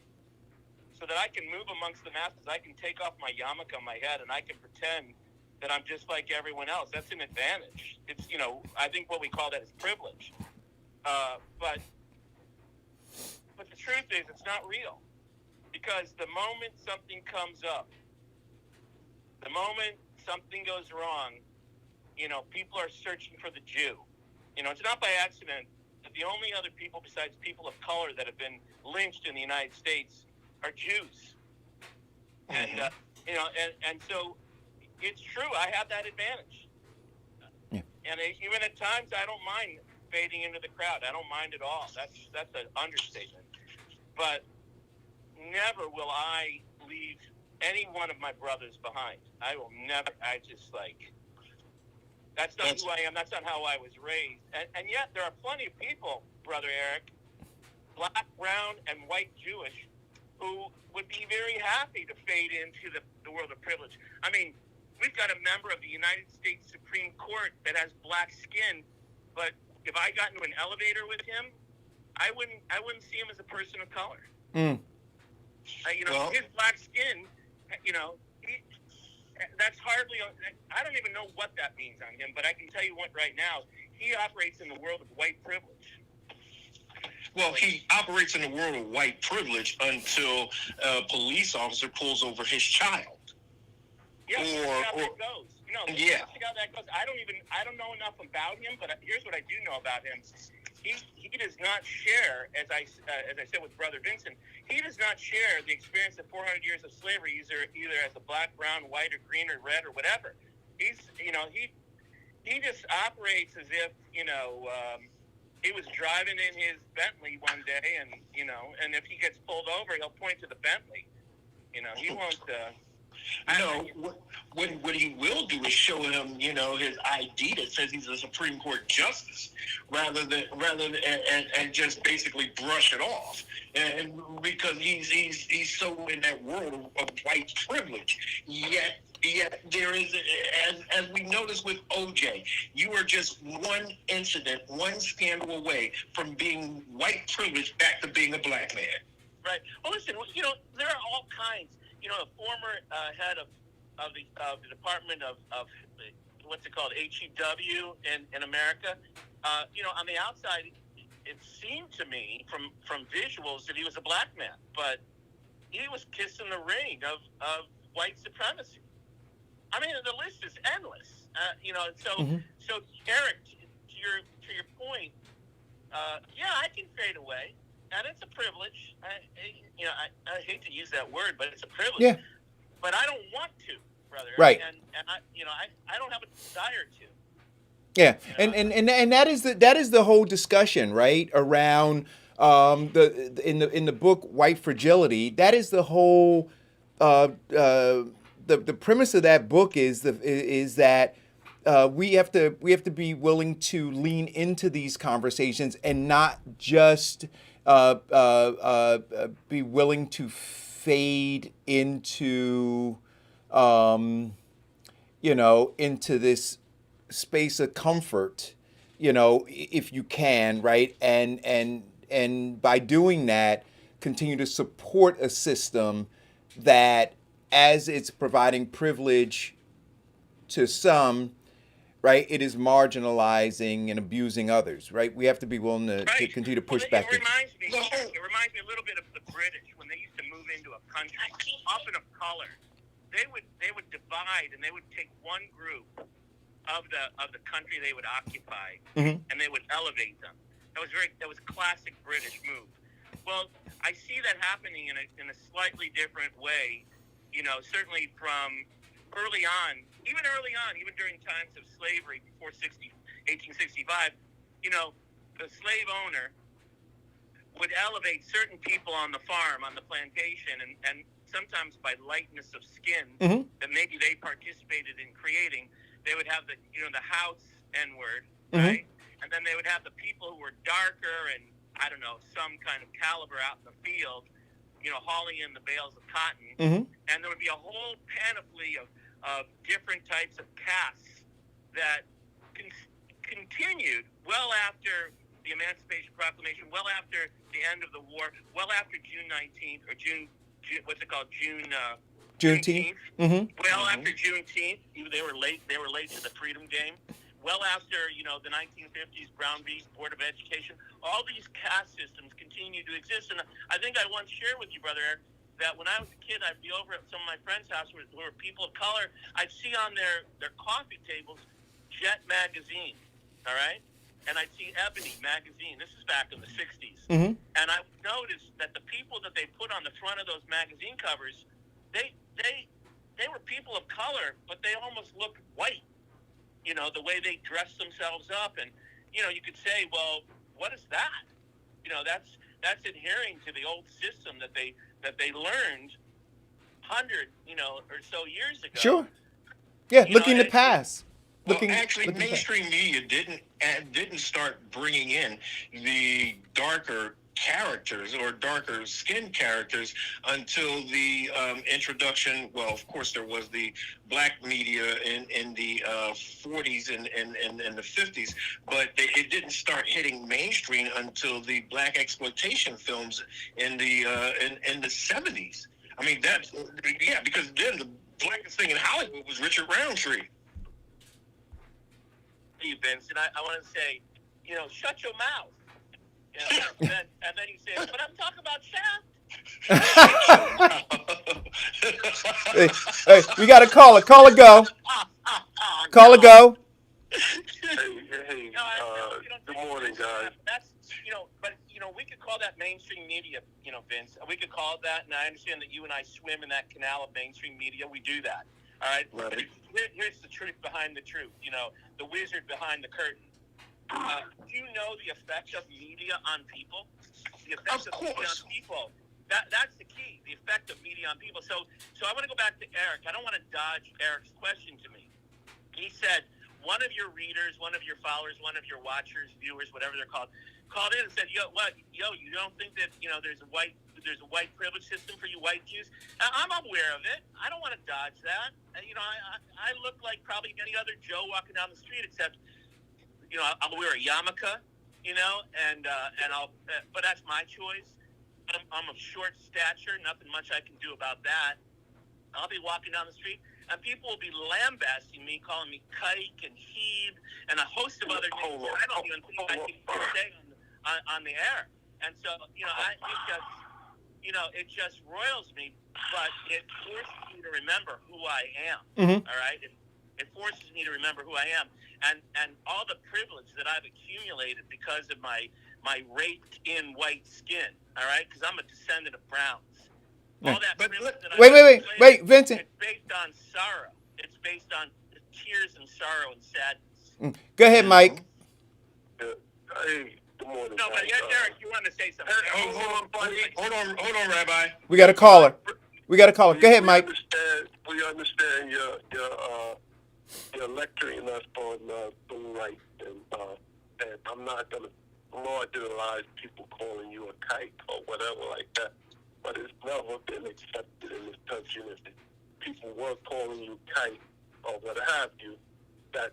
so that I can move amongst the masses. I can take off my yarmulke on my head and I can pretend that I'm just like everyone else. That's an advantage. It's, you know, I think what we call that is privilege. But the truth is it's not real. Because the moment something comes up, the moment something goes wrong, you know, people are searching for the Jew. You know, it's not by accident that the only other people besides people of color that have been lynched in the United States are Jews. And, you know, and so it's true. I have that advantage. Yeah. And even at times, I don't mind fading into the crowd. I don't mind at all. That's an understatement. But never will I leave any one of my brothers behind. I will never. I just that's not who I am. That's not how I was raised. And yet there are plenty of people, Brother Eric, black, brown, and white Jewish, who would be very happy to fade into the world of privilege. I mean, we've got a member of the United States Supreme Court that has black skin, but if I got into an elevator with him, I wouldn't see him as a person of color. Mm. You know, his black skin, you know, that's hardly, I don't even know what that means on him, but I can tell you what right now, he operates in the world of white privilege. Well, he operates in the world of white privilege until a police officer pulls over his child. Yeah, that's how it goes. No, Yeah. see how that goes. I don't know enough about him, but here's what I do know about him. He does not share, as I said with Brother Vincent, he does not share the experience of 400 years of slavery, either as a black, brown, white, or green, or red, or whatever. He just operates as if he was driving in his Bentley one day, and and if he gets pulled over, he'll point to the Bentley. He won't. What he will do is show him, his ID that says he's a Supreme Court justice, rather than and just basically brush it off, and because he's so in that world of white privilege. Yet there is, as we noticed with OJ, you are just one incident, one scandal away from being white privilege back to being a black man. Right. Well, listen. There are all kinds. A former head of the Department of what's it called, HEW in America. On the outside, it seemed to me from visuals that he was a black man, but he was kissing the ring of white supremacy. I mean, the list is endless. So Eric, to your point, I can fade away. And it's a privilege. I hate to use that word, but it's a privilege. Yeah. But I don't want to, brother. Right. And I don't have a desire to. Yeah, and that is the whole discussion, right? Around in the book White Fragility. That is the whole the premise of that book is that we have to be willing to lean into these conversations and not just be willing to fade into into this space of comfort, if you can, right? And by doing that, continue to support a system that, as it's providing privilege to some, right, it is marginalizing and abusing others, right? We have to be willing to continue to push back. It reminds me a little bit of the British when they used to move into a country, often of color. They would divide, and they would take one group of the country they would occupy, and they would elevate them. That was classic British move. Well, I see that happening in a slightly different way. Certainly from early on, even during times of slavery before 1865, the slave owner would elevate certain people on the farm, on the plantation, and sometimes by lightness of skin that maybe they participated in creating, they would have the house N-word, right? And then they would have the people who were darker and, I don't know, some kind of caliber out in the field, hauling in the bales of cotton. And there would be a whole panoply of different types of castes that continued well after the Emancipation Proclamation, well after the end of the war, well after June 19th, or June what's it called? Juneteenth. Well after Juneteenth, they were late to the Freedom Game. Well after, the 1950s Brown v. Board of Education, all these caste systems continue to exist. And I think I once shared with you, Brother Eric, that when I was a kid, I'd be over at some of my friends' house who were people of color. I'd see on their coffee tables Jet magazine, all right? And I'd see Ebony magazine. This is back in the 60s. And I noticed that the people that they put on the front of those magazine covers, they were people of color, but they almost looked white. The way they dressed themselves up. And, you could say, well, what is that? That's adhering to the old system that they learned 100, or so years ago. Sure. Yeah, looking to pass. Well, actually, mainstream media didn't start bringing in the darker characters or darker skinned characters until the introduction. Well, of course, there was the black media in the 40s and the 50s, but it didn't start hitting mainstream until the black exploitation films in the 70s. I mean, because then the blackest thing in Hollywood was Richard Roundtree. You, Vincent, I want to say, shut your mouth. And then you say, but I'm talking about Shaft. Hey, we got a caller. Caller, go. Caller, go. Hey, No, you don't good think morning, guys. That's but we could call that mainstream media, Vince. We could call it that, and I understand that you and I swim in that canal of mainstream media. We do that. All right. Right. Here's the truth behind the truth. The wizard behind the curtain. Do you know the effect of media on people? The effect of media on people. That's the key. The effect of media on people. So I want to go back to Eric. I don't want to dodge Eric's question to me. He said one of your readers, one of your followers, one of your watchers, viewers, whatever they're called in and said, you don't think that there's a white privilege system for you white Jews? I'm aware of it. I don't want to dodge that. I look like probably any other Joe walking down the street, except I'll wear a yarmulke, and but that's my choice. I'm of short stature. Nothing much I can do about that. I'll be walking down the street, and people will be lambasting me, calling me kike and heave, and a host of other names that I don't even think I can say on the air. And so, it just roils me, but it forces me to remember who I am. Mm-hmm. All right, it forces me to remember who I am, and all the privilege that I've accumulated because of my raped in white skin. All right, because I'm a descendant of Browns. All that privilege that wait, Vincent. It's based on sorrow. It's based on tears and sorrow and sadness. Go ahead, Mike. Hey, good morning. No, but Derek, you want to say something? Hold on, buddy. Hold on, Rabbi. We got a caller. Go ahead, Mike. We understand you're lecturing us on civil rights, and I'm not going to marginalize people calling you a kike or whatever like that. But it's never been accepted in this country. And if people were calling you kike or what have you, that's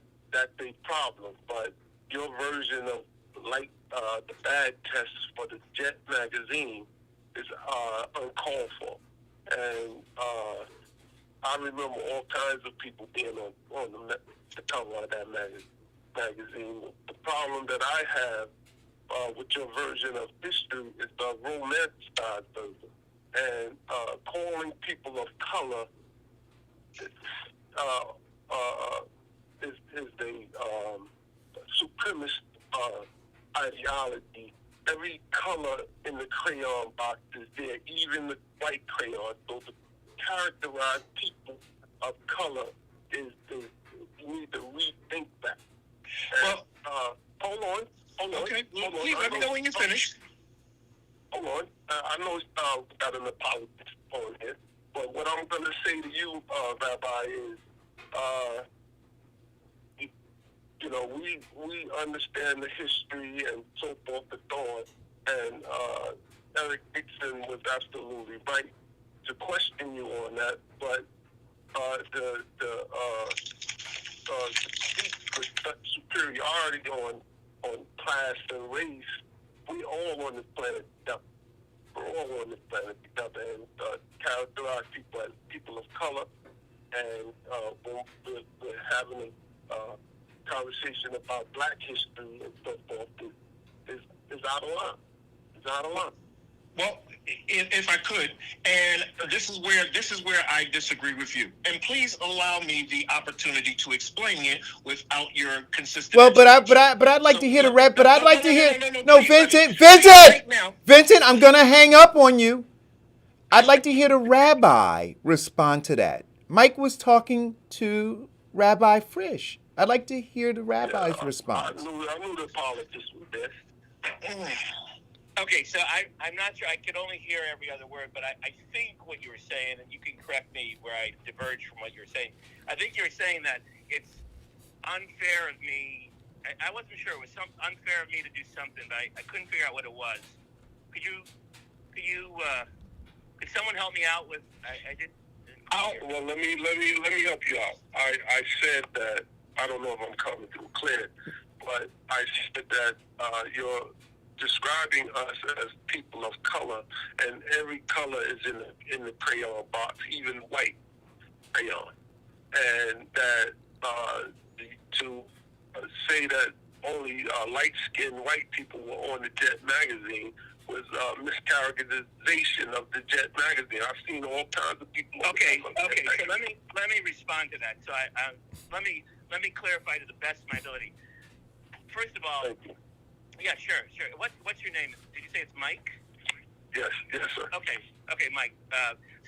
a problem. But your version of the bad tests for the Jet magazine is uncalled for. And I remember all kinds of people being on the cover of that magazine. The problem that I have with your version of history is the romanticized version. And calling people of color is a supremacist ideology. Every color in the crayon box is there, even the white crayon. So to characterize people of color is you need to rethink that. And, hold on. Okay, please let me know when you're finished. Hold on. I know we got an apology on here, but what I'm going to say to you, Rabbi, is, we understand the history and so forth and so on, and Eric Dixon was absolutely right to question you on that, but the speak with such superiority on class and race, we all on this planet together. We're all on this planet together, and characterize people as people of color. And when we're having a conversation about Black history and so forth, is out of line. It's out of line. Well, if I could, and this is where I disagree with you. And please allow me the opportunity to explain it without your consistent. Well, but I'd like to hear the rap. But I'd like to hear. No, Vincent, Vincent, I'm gonna hang up on you. I'd like to hear the rabbi respond to that. Mike was talking to Rabbi Frisch. I'd like to hear the rabbi's response. I knew the politics was there. Okay, so I'm not sure. I could only hear every other word, but I think what you were saying, and you can correct me where I diverge from what you were saying. I think you were saying that it's unfair of me. I wasn't sure. It was unfair of me to do something, but I couldn't figure out what it was. Could someone help me out with? I didn't. Well, let me help you out. I said that, I don't know if I'm coming through clear, but I said that you're describing us as people of color, and every color is in the crayon box, even white crayon, and that to say that only light-skinned white people were on the Jet magazine was mischaracterization of the Jet magazine. I've seen all kinds of people. Okay. So let me respond to that. So let me let me clarify to the best of my ability. First of all, Thank you. yeah, sure. What's your name? Did you say it's Mike? Yes, sir. Okay, Mike.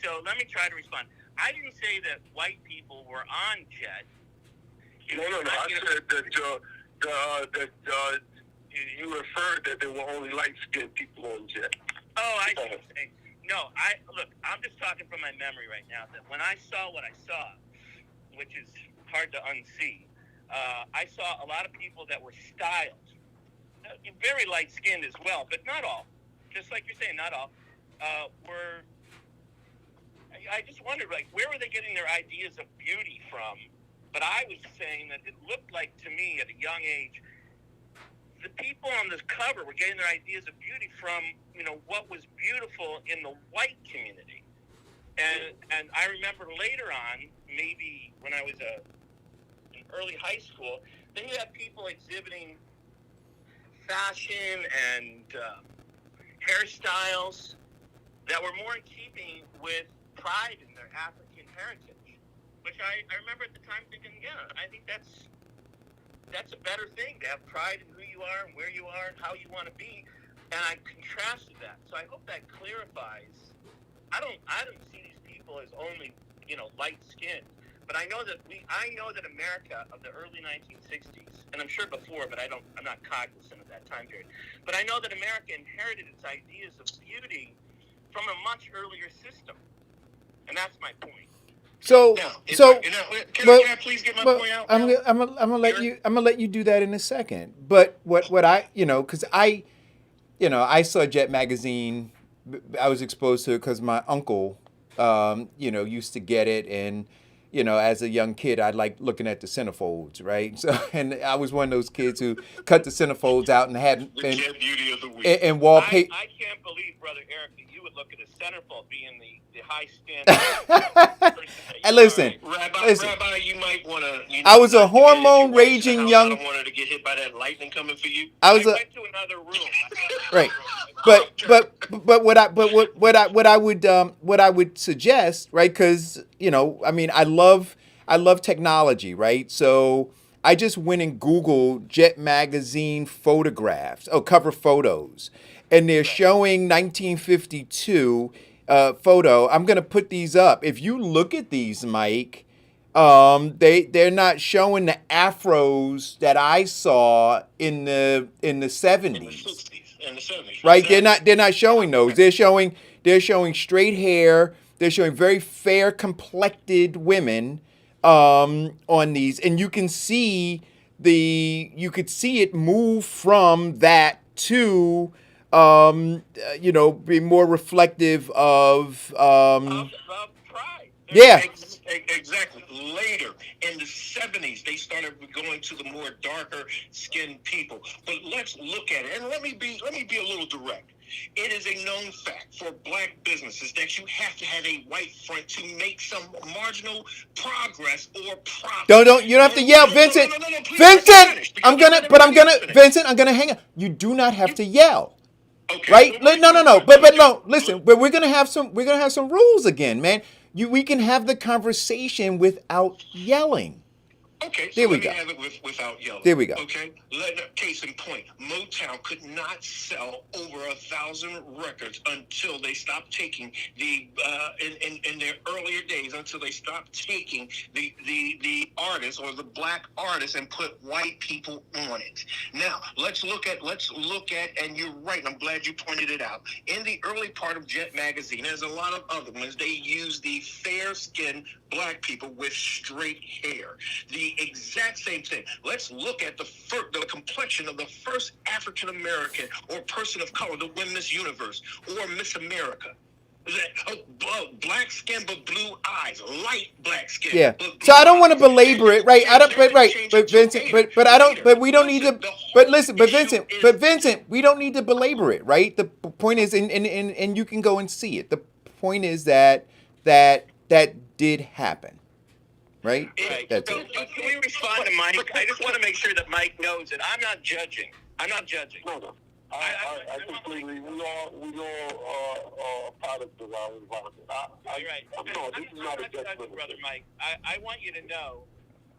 So let me try to respond. I didn't say that white people were on Jet. No. I said that you referred that there were only light-skinned people on Jet. Oh, I see what you're saying. No, I'm just talking from my memory right now. That when I saw what I saw, which is hard to unsee, I saw a lot of people that were styled, very light-skinned as well, but not all. Just like you're saying, not all. I just wondered, like, where were they getting their ideas of beauty from? But I was saying that it looked like to me at a young age, the people on this cover were getting their ideas of beauty from, what was beautiful in the white community. And I remember later on, maybe when I was in early high school, then you had people exhibiting fashion and hairstyles that were more in keeping with pride in their African heritage, which I remember at the time thinking, yeah, I think that's a better thing, to have pride in who you are and where you are and how you want to be. And I contrasted that. So I hope that clarifies. I don't see these people as only, light skinned. But I know that America of the early 1960s, and I'm sure before, but I'm not cognizant of that time period. But I know that America inherited its ideas of beauty from a much earlier system. And that's my point. So, can I please get my point out? I'm gonna let you do that in a second. But what I because I saw Jet magazine. I was exposed to it because my uncle used to get it, and as a young kid, I liked looking at the centerfolds, right? So, and I was one of those kids who cut the centerfolds out and had Jet beauty of the week. and wallpaper. I can't believe, Brother Eric, that you would look at a centerfold being the high standard. And listen, Rabbi, you might want to. I was a hormone raging young. I don't want her to get hit by that lightning coming for you. I went to another room. Right. But what I would suggest, right? Because I love technology, right? So I just went and Googled Jet magazine photographs, cover photos, and they're showing 1952 photo. I'm gonna put these up. If you look at these, Mike, they're not showing the afros that I saw in the 70s. In the 60s. In the 70s. Right? They're not showing those. They're showing straight hair. They're showing very fair complected women on these, and you could see it move from that to be more reflective of pride. yeah. Exactly. Later in the 70s, they started going to the more darker skinned people. But let's look at it, and let me be a little direct. It is a known fact for black businesses that you have to have a white front to make some marginal progress or profit. You don't have to yell, Vincent. No, please, Vincent, I'm gonna hang up. You do not have to yell. Okay. Right? No. But no. Listen, but we're gonna have some rules again, man. We can have the conversation without yelling. Okay, so there we let go. me have it without yelling. There we go. Okay, case in point, Motown could not sell over 1,000 records until they stopped taking the in their earlier days, until they stopped taking the artists or the black artists and put white people on it. Now let's look at, and you're right. I'm glad you pointed it out. In the early part of Jet magazine, there's a lot of other ones. They use the fair-skinned black people with straight hair. The exact same thing. Let's look at the complexion of the first African American or person of color to win Miss Universe or Miss America. Black skin but blue eyes, light black skin. Yeah. But So I don't want to belabor it, right? But Vincent, but we don't need to. But listen, but Vincent, we don't need to belabor it, right? The point is, and you can go and see it. The point is that did happen. Right? Right. That's So, it. can we respond to Mike? I just want to make sure that Mike knows that I'm not judging. No. I completely. We all are products of our environment. You're right. No, this is not a judging, judgment. Brother Mike. I want you to know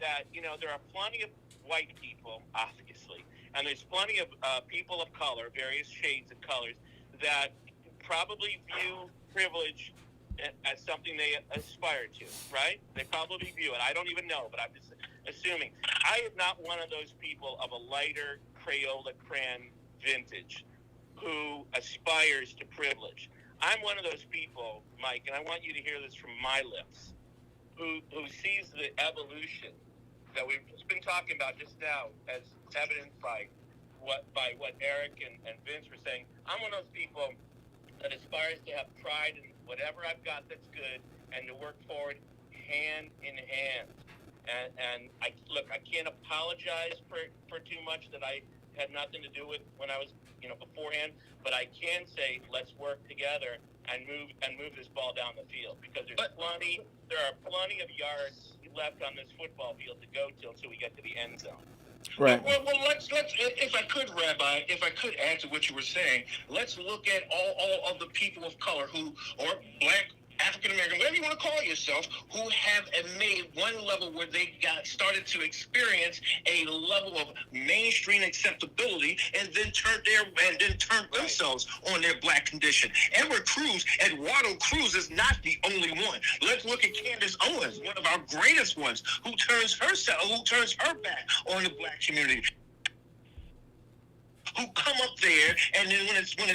that, there are plenty of white people, obviously, and there's plenty of people of color, various shades of colors, that probably view privilege as something they aspire to, right? They probably view it. I don't even know, but I'm just assuming. I am not one of those people of a lighter Crayola crayon vintage who aspires to privilege. I'm one of those people, Mike, and I want you to hear this from my lips, who sees the evolution that we've just been talking about just now, as evidenced by what Eric and Vince were saying. I'm one of those people that aspires to have pride in whatever I've got that's good, and to work forward hand in hand. And I can't apologize for too much that I had nothing to do with when I was, beforehand. But I can say, let's work together and move this ball down the field, because there are plenty of yards left on this football field to go to until we get to the end zone. Right. Well, let's if I could, Rabbi, if I could add to what you were saying, let's look at all of the people of color or black, African American, whatever you want to call yourself, who have made one level where they started to experience a level of mainstream acceptability, and then turned themselves on their black condition. Eduardo Cruz is not the only one. Let's look at Candace Owens, one of our greatest ones, who turns her back on the black community, who come up there, and then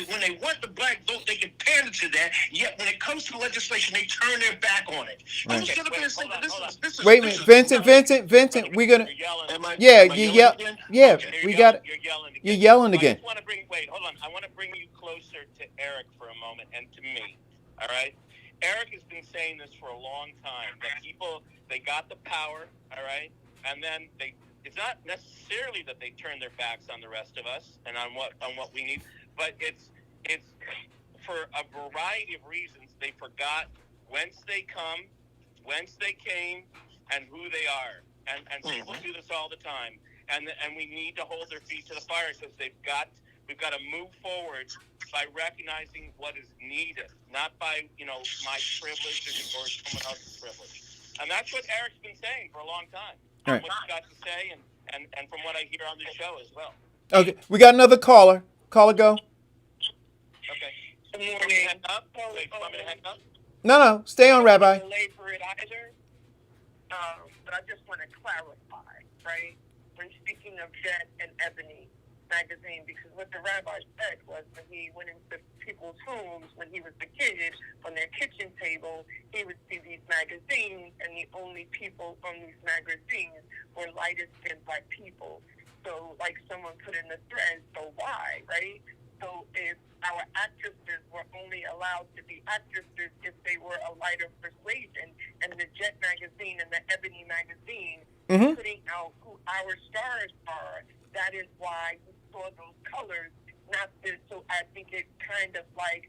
when they want the black vote, they can pander to that. Yet when it comes to legislation, they turn their back on it. Right. I'm just gonna say this is. Wait a minute, Vincent. We're gonna. Yeah, you yell. Yeah, we got it. You're yelling again. I want to hold on. I want to bring you closer to Eric for a moment, and to me. All right. Eric has been saying this for a long time, that people, they got the power, all right, and then it's not necessarily that they turn their backs on the rest of us and on what we need, but it's for a variety of reasons. They forgot whence they came, and who they are. And people do this all the time. And we need to hold their feet to the fire, because we've got to move forward by recognizing what is needed, not by, my privilege or someone else's privilege. And that's what Eric's been saying for a long time. Right. What he's got to say, and from what I hear on the show as well. Okay, we got another caller. Caller, go. Okay. Good morning. Hang up. Wait, want me to hang up? No, stay on, Rabbi. I don't labor it either, but I just want to clarify, right? When speaking of Jet and Ebony magazine, because what the rabbi said was when he went into people's homes when he was a kid, on their kitchen table, he would see these magazines, and the only people on these magazines were lighter-skinned black people. So, like someone put in the thread, so why, right? So if our actresses were only allowed to be actresses if they were a lighter persuasion, and the Jet magazine and the Ebony magazine putting out who our stars are, that is why we saw those colors. Not this, so I think it's kind of like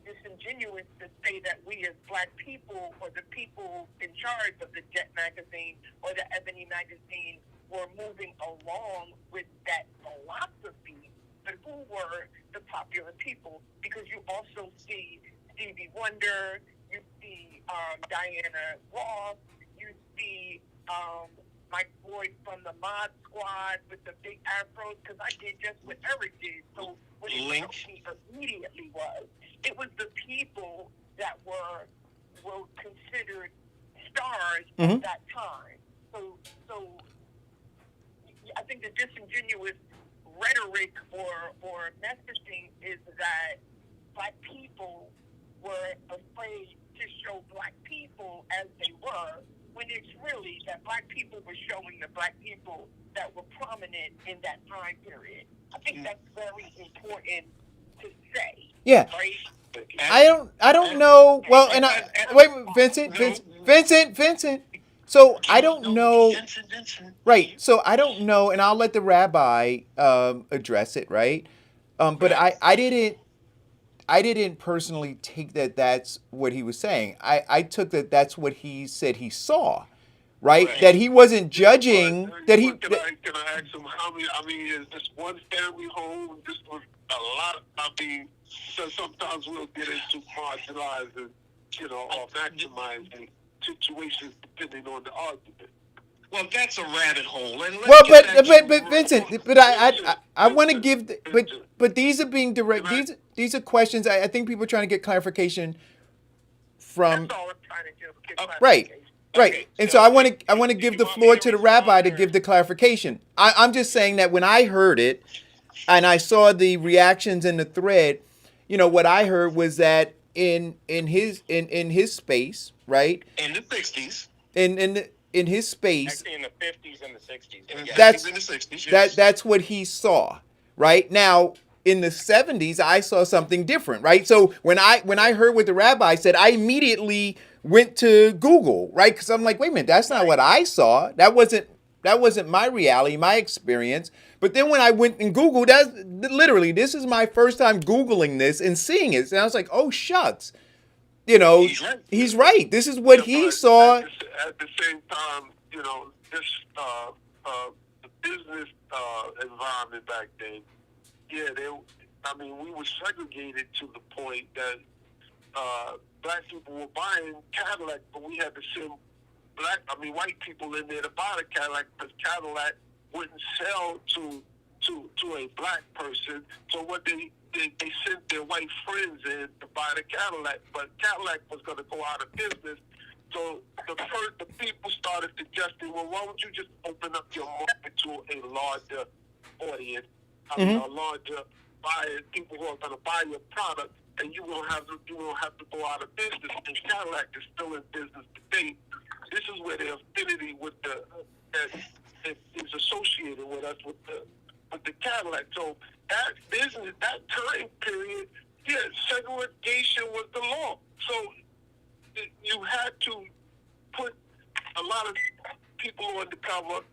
disingenuous to say that we as black people, or the people in charge of the Jet magazine or the Ebony magazine, were moving along with that philosophy. But who were the popular people? Because you also see Stevie Wonder, you see Diana Ross, you see Mike Boyd from the Mod Squad with the big afros, because I did just what Eric did. So what it helped me immediately was, it was the people that were considered stars at that time. So I think the disingenuous rhetoric or messaging is that black people were afraid to show black people as they were, when it's really that black people were showing the black people that were prominent in that time period. I think that's very important to say. Yeah. Right? I don't know. Well, and wait, Vincent. So I don't know. Right. So I don't know, and I'll let the rabbi address it. Right. But I didn't personally take that that's what he was saying. I took that that's what he said he saw, right? That he wasn't judging, that he... Can I ask him how many, is this one family home? This was a lot, so sometimes we'll get into marginalizing, or maximizing situations depending on the argument. Well, that's a rabbit hole, and let's Well, get back to but Vincent, but I want to give, but these are being direct. These are questions. I think people are trying to get clarification from. That's all I'm trying to do. Get Right, clarification. right. Okay, And so so I want to do give you the want me floor to to the rabbi respond, to or- give the clarification. I'm just saying that when I heard it, and I saw the reactions in the thread, what I heard was that in his space, right? in the 60s, In his space, Actually, in the 50s and the 60s. in the Yeah. That's- 50s and the 60s, yes. that's what he saw, right? Now in the 70s I saw something different, right? So when I heard what the rabbi said, I immediately went to Google, right? Because I'm like, wait a minute, that's not what I saw. That wasn't my reality, my experience. But then when I went and Googled, that's literally, this is my first time Googling this and seeing it, and I was like, oh shucks, He's right. he's right. This is what he but saw. At the same time, this the business environment back then. Yeah, we were segregated to the point that black people were buying Cadillac, but we had to send white people in there to buy the Cadillac because Cadillac wouldn't sell to a black person. So what they sent their white friends in to buy the Cadillac, but Cadillac was going to go out of business. So the people started suggesting, well, why don't you just open up your market to a larger audience, a larger buyer, people who are going to buy your product, and you won't have to go out of business. And Cadillac is still in business today. This is where the affinity with that is associated with us with the Cadillac. So that business, that time period, yeah, segregation was the law. So you had to put a lot of people on the cover.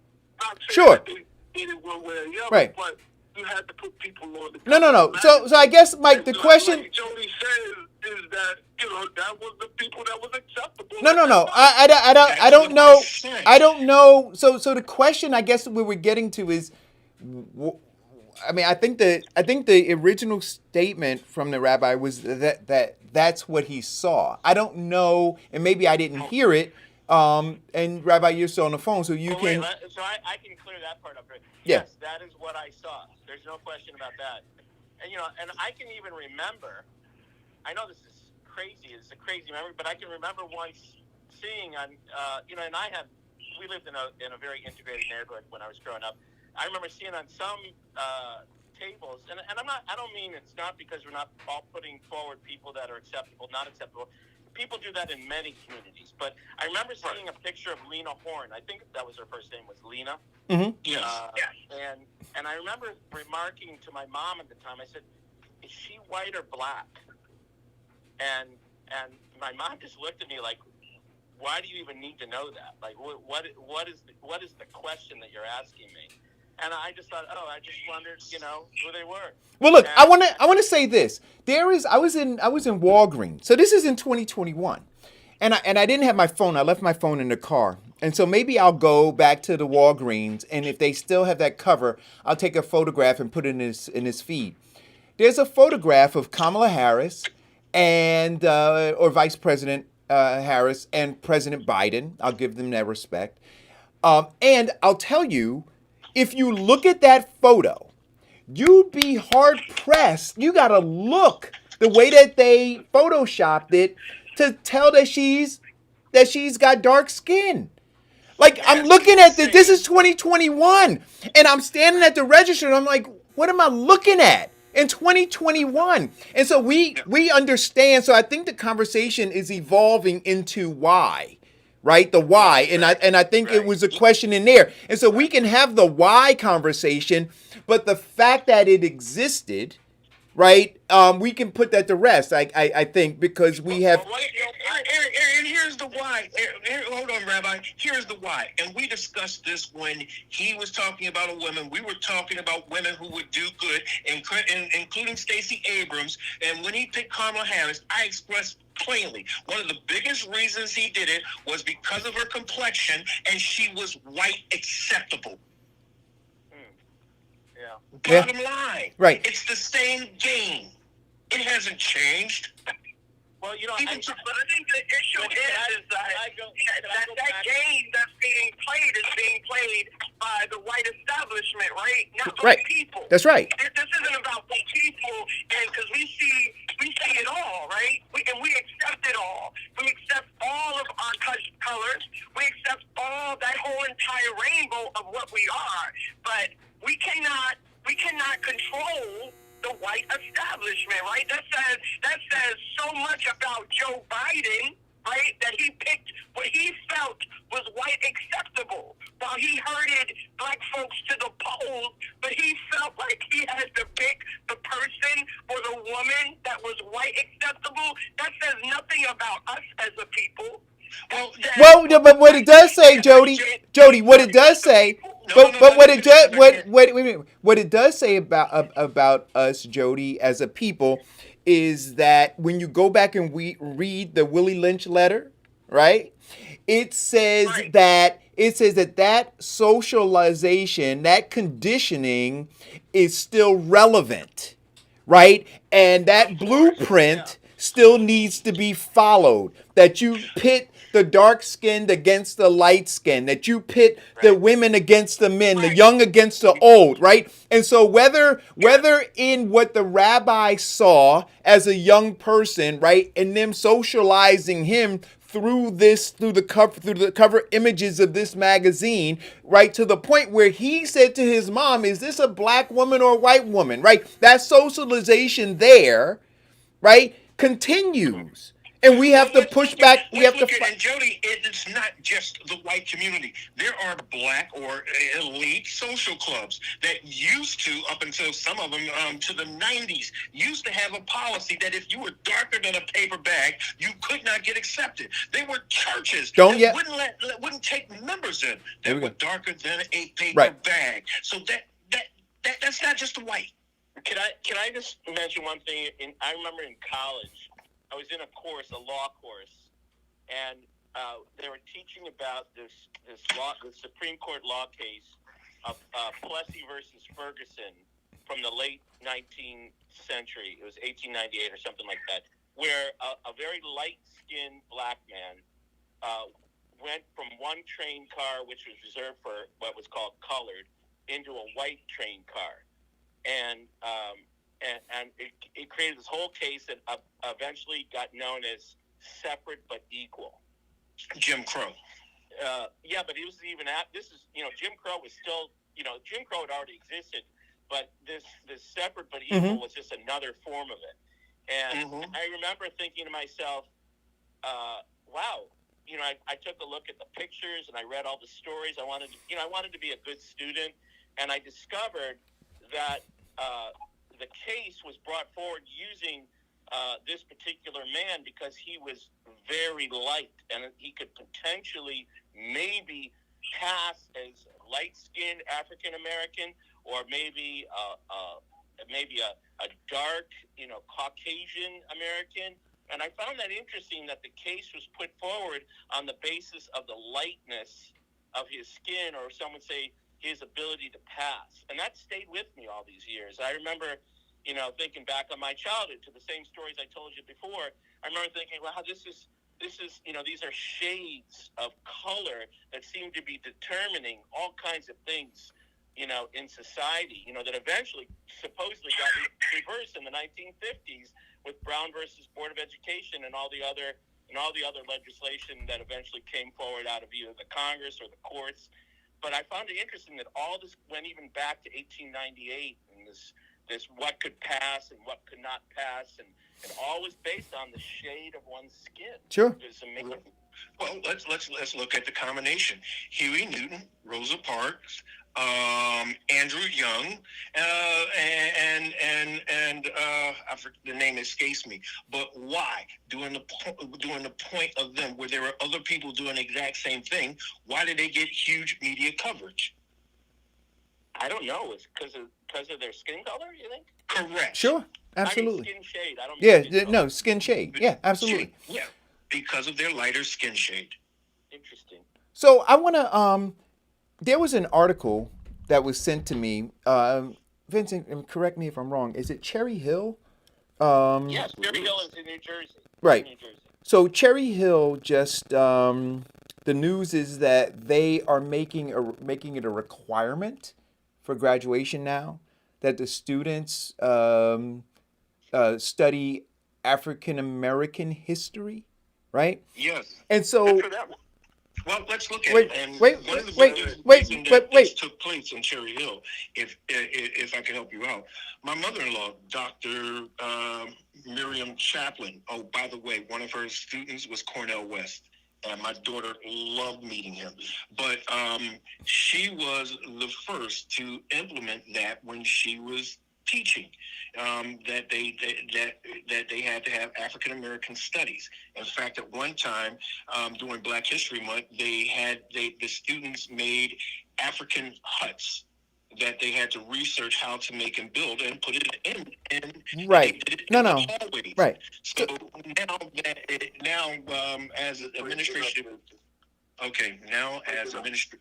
Not saying Sure. that they did it one way or the other, Right. but you had to put people on the cover. No. So I guess, Mike, the question. Like Jody says is that that was the people that was acceptable. No. I don't know. I don't know. So the question, I guess, we were getting to is, I think the original statement from the rabbi was that's what he saw. I don't know, and maybe I didn't hear it. And Rabbi, you're still on the phone, so you can. So I can clear that part up. Yeah. Yes, that is what I saw. There's no question about that. And and I can even remember. I know this is crazy. It's a crazy memory, but I can remember once seeing on, and we lived in a very integrated neighborhood when I was growing up. I remember seeing on some tables, and I don't mean it's not because we're not all putting forward people that are acceptable, not acceptable. People do that in many communities, but I remember seeing a picture of Lena Horne. I think that was her first name, was Lena. Mm-hmm. Yes. And I remember remarking to my mom at the time, I said, "Is she white or black?" And my mom just looked at me like, "Why do you even need to know that? Like, what is the question that you're asking me?" And I just thought, I just wondered, who they were. Well, look, I want to say this. I was in Walgreens. So this is in 2021. And I didn't have my phone. I left my phone in the car. And so maybe I'll go back to the Walgreens, and if they still have that cover, I'll take a photograph and put it in his feed. There's a photograph of Kamala Harris and or Vice President Harris and President Biden. I'll give them that respect. And I'll tell you, if you look at that photo, you'd be hard pressed. You got to look the way that they photoshopped it to tell that she's got dark skin. Like, I'm looking at this. This is 2021, and I'm standing at the register, and I'm like, what am I looking at in 2021? And so we understand. So I think the conversation is evolving into why. Right, the why, and I think it was a question in there, and so we can have the why conversation, but the fact that it existed, right, we can put that to rest. I think because we have. And here's the why. Hold on, Rabbi. Here's the why. And we discussed this when he was talking about a woman. We were talking about women who would do good, including Stacey Abrams. And when he picked Kamala Harris, I expressed plainly one of the biggest reasons he did it was because of her complexion, and she was white acceptable. Bottom line. Right. It's the same game. It hasn't changed. Well, you know, Even But I think the issue is that game that's being played is being played by the white establishment, right? Not Right. black people. That's right. This isn't about black people, and because we see it all, right? And we accept it all. We accept all of our colors. We accept all that whole entire rainbow of what we are. But we cannot control the white establishment, right? That says so much about Joe Biden, right? That he picked what he felt was white acceptable, while he herded black folks to the polls, but he felt like he had to pick the person or the woman that was white acceptable. That says nothing about us as a people. Well, no, but what it does say, Jody, what it does say, but what it does, what it does say about us, Jody, as a people, is that when you go back and read the Willie Lynch letter, right? It says that socialization, that conditioning, is still relevant, right? And that blueprint still needs to be followed. That you pit the dark skinned against the light skinned, that you pit the women against the men, the young against the old, right? And so whether in what the rabbi saw as a young person, right, and them socializing him through the cover images of this magazine, right, to the point where he said to his mom, is this a black woman or a white woman, right? That socialization there, right, continues. And we have to push back. We have to fight. And Jody, it's not just the white community. There are black or elite social clubs that used to, up until some of them to the 90s, used to have a policy that if you were darker than a paper bag, you could not get accepted. They were churches that wouldn't take members in that were darker than a paper bag. So that's not just the white. Can I just mention one thing? I remember in college, I was in a course, a law course, and they were teaching about this Supreme Court law case of Plessy versus Ferguson from the late 19th century. It was 1898 or something like that, where a very light-skinned black man went from one train car, which was reserved for what was called colored, into a white train car. And it created this whole case that eventually got known as separate but equal. Jim Crow. Yeah, but it was even Jim Crow was still, Jim Crow had already existed, but this separate but equal was just another form of it. And I remember thinking to myself, wow, I took a look at the pictures and I read all the stories. I wanted to be a good student, and I discovered that the case was brought forward using this particular man because he was very light, and he could potentially maybe pass as light-skinned African American, or maybe a dark, Caucasian American. And I found that interesting that the case was put forward on the basis of the lightness of his skin, or some would say his ability to pass. And that stayed with me all these years. I remember, thinking back on my childhood to the same stories I told you before. I remember thinking, wow, this is, these are shades of color that seem to be determining all kinds of things, in society, that eventually supposedly got reversed in the 1950s with Brown versus Board of Education and all the other legislation that eventually came forward out of either the Congress or the courts. But I found it interesting that all this went even back to 1898, and this what could pass and what could not pass, and all was based on the shade of one's skin. Sure. Well, let's look at the combination: Huey Newton, Rosa Parks, Andrew Young, and I forget, the name escapes me. But why, during the point of them, where there were other people doing the exact same thing, why did they get huge media coverage? I don't know. It's because of their skin color, you think? Correct. Sure. Absolutely. I mean skin shade. I don't mean skin color. No, skin shade. Yeah, absolutely. Yeah, because of their lighter skin shade. Interesting. So I want to, there was an article that was sent to me. Vincent, correct me if I'm wrong. Is it Cherry Hill Yes, Cherry Hill is in New Jersey. Right. New Jersey. So Cherry Hill just the news is that they are making it a requirement for graduation now that the students study African American history, right? Yes. And so For that one. Well, let's look at wait, it. And wait, one of the wait, big wait, reasons but that this wait. took place in Cherry Hill, if I can help you out, my mother-in-law, Dr. Miriam Chaplin. Oh, by the way, one of her students was Cornell West. And my daughter loved meeting him. But she was the first to implement that when she was teaching. That they had to have African American studies. In fact, at one time during Black History Month, the students made African huts that they had to research how to make and build and put it in. And Right. They did it No, in no. the hallways. Right. So as administration, okay, now as administration,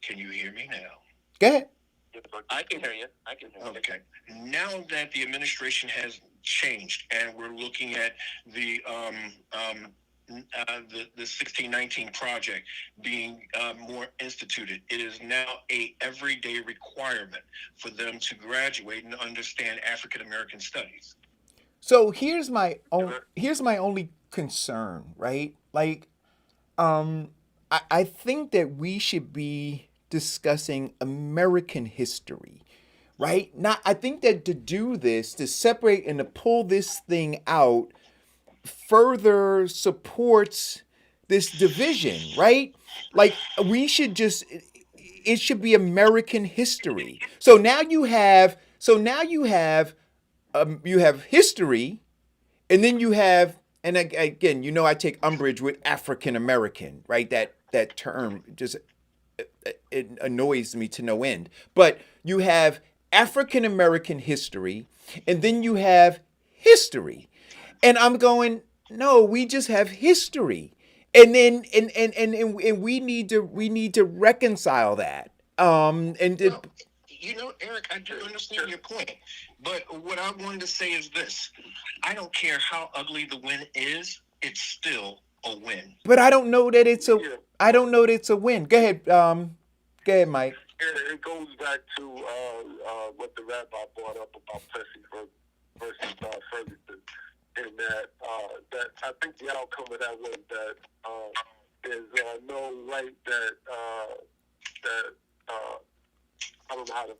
can you hear me now? Go ahead. I can hear you. I can hear you. Okay. Now that the administration has changed and we're looking at the 1619 project being more instituted, it is now a everyday requirement for them to graduate and understand African American studies. So here's my only concern, right? Like, I think that we should be discussing American history, right? Not, I think that to do this, to separate and to pull this thing out, further supports this division, right? Like we should just, it should be American history. So now you have you have history, and then you have, and again, I take umbrage with African American, right? That term just, it annoys me to no end. But you have African American history, and then you have history, and I'm going, no, we just have history, and then and we need to reconcile that. Well, Eric, I do understand your point, but what I wanted to say is this: I don't care how ugly the win is; it's still a win. But I don't know that it's a win. Go ahead, Mike. It goes back to what the rabbi brought up about Plessy versus Ferguson, and that I think the outcome of that was that there's no right that I don't know how to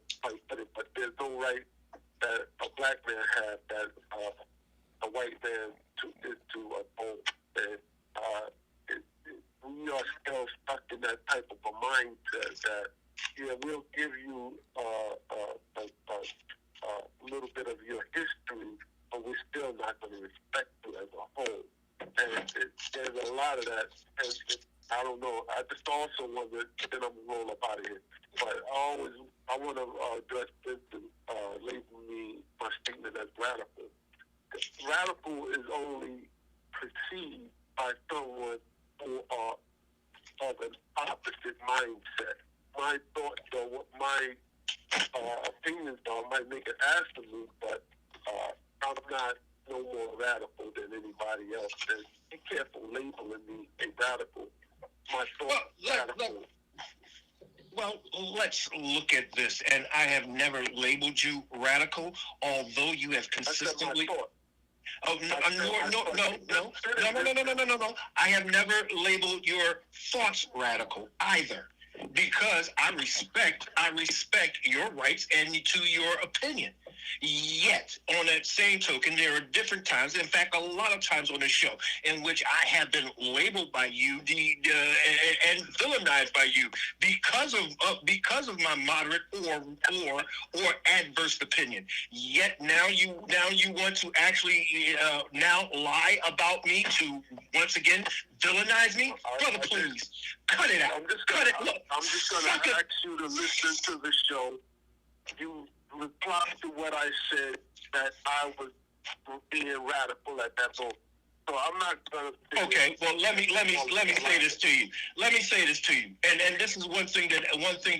put it, but there's no right that a black man has that a white man to uphold. And we are still stuck in that type of a mindset that we'll give you a little bit of your history, but we're still not going to respect you as a whole. And there's a lot of that. And I don't know. I just also want to, then I'm going to roll up out of here. But I want to address this and label my statement as radical. Radical is only perceived by someone who are of an opposite mindset. My thoughts or my opinions might make it absolute, but I'm not no more radical than anybody else. And be careful labeling me a radical. My thoughts radical. Well, let's look at this. And I have never labeled you radical, although you have consistently. Oh no! I have never labeled your thoughts radical either, because I respect your rights and to your opinion. Yet, on that same token, there are different times, in fact, a lot of times on the show, in which I have been labeled by you and villainized by you because of my moderate or adverse opinion. Yet now you want to actually now lie about me to once again villainize me, brother. Please cut it out. Cut it. Look, I'm just going to ask you to listen to the show. You reply to what I said, that I was being radical at that moment. So I'm not going to. Okay, well let me say this to you. Let me say this to you. And this is one thing that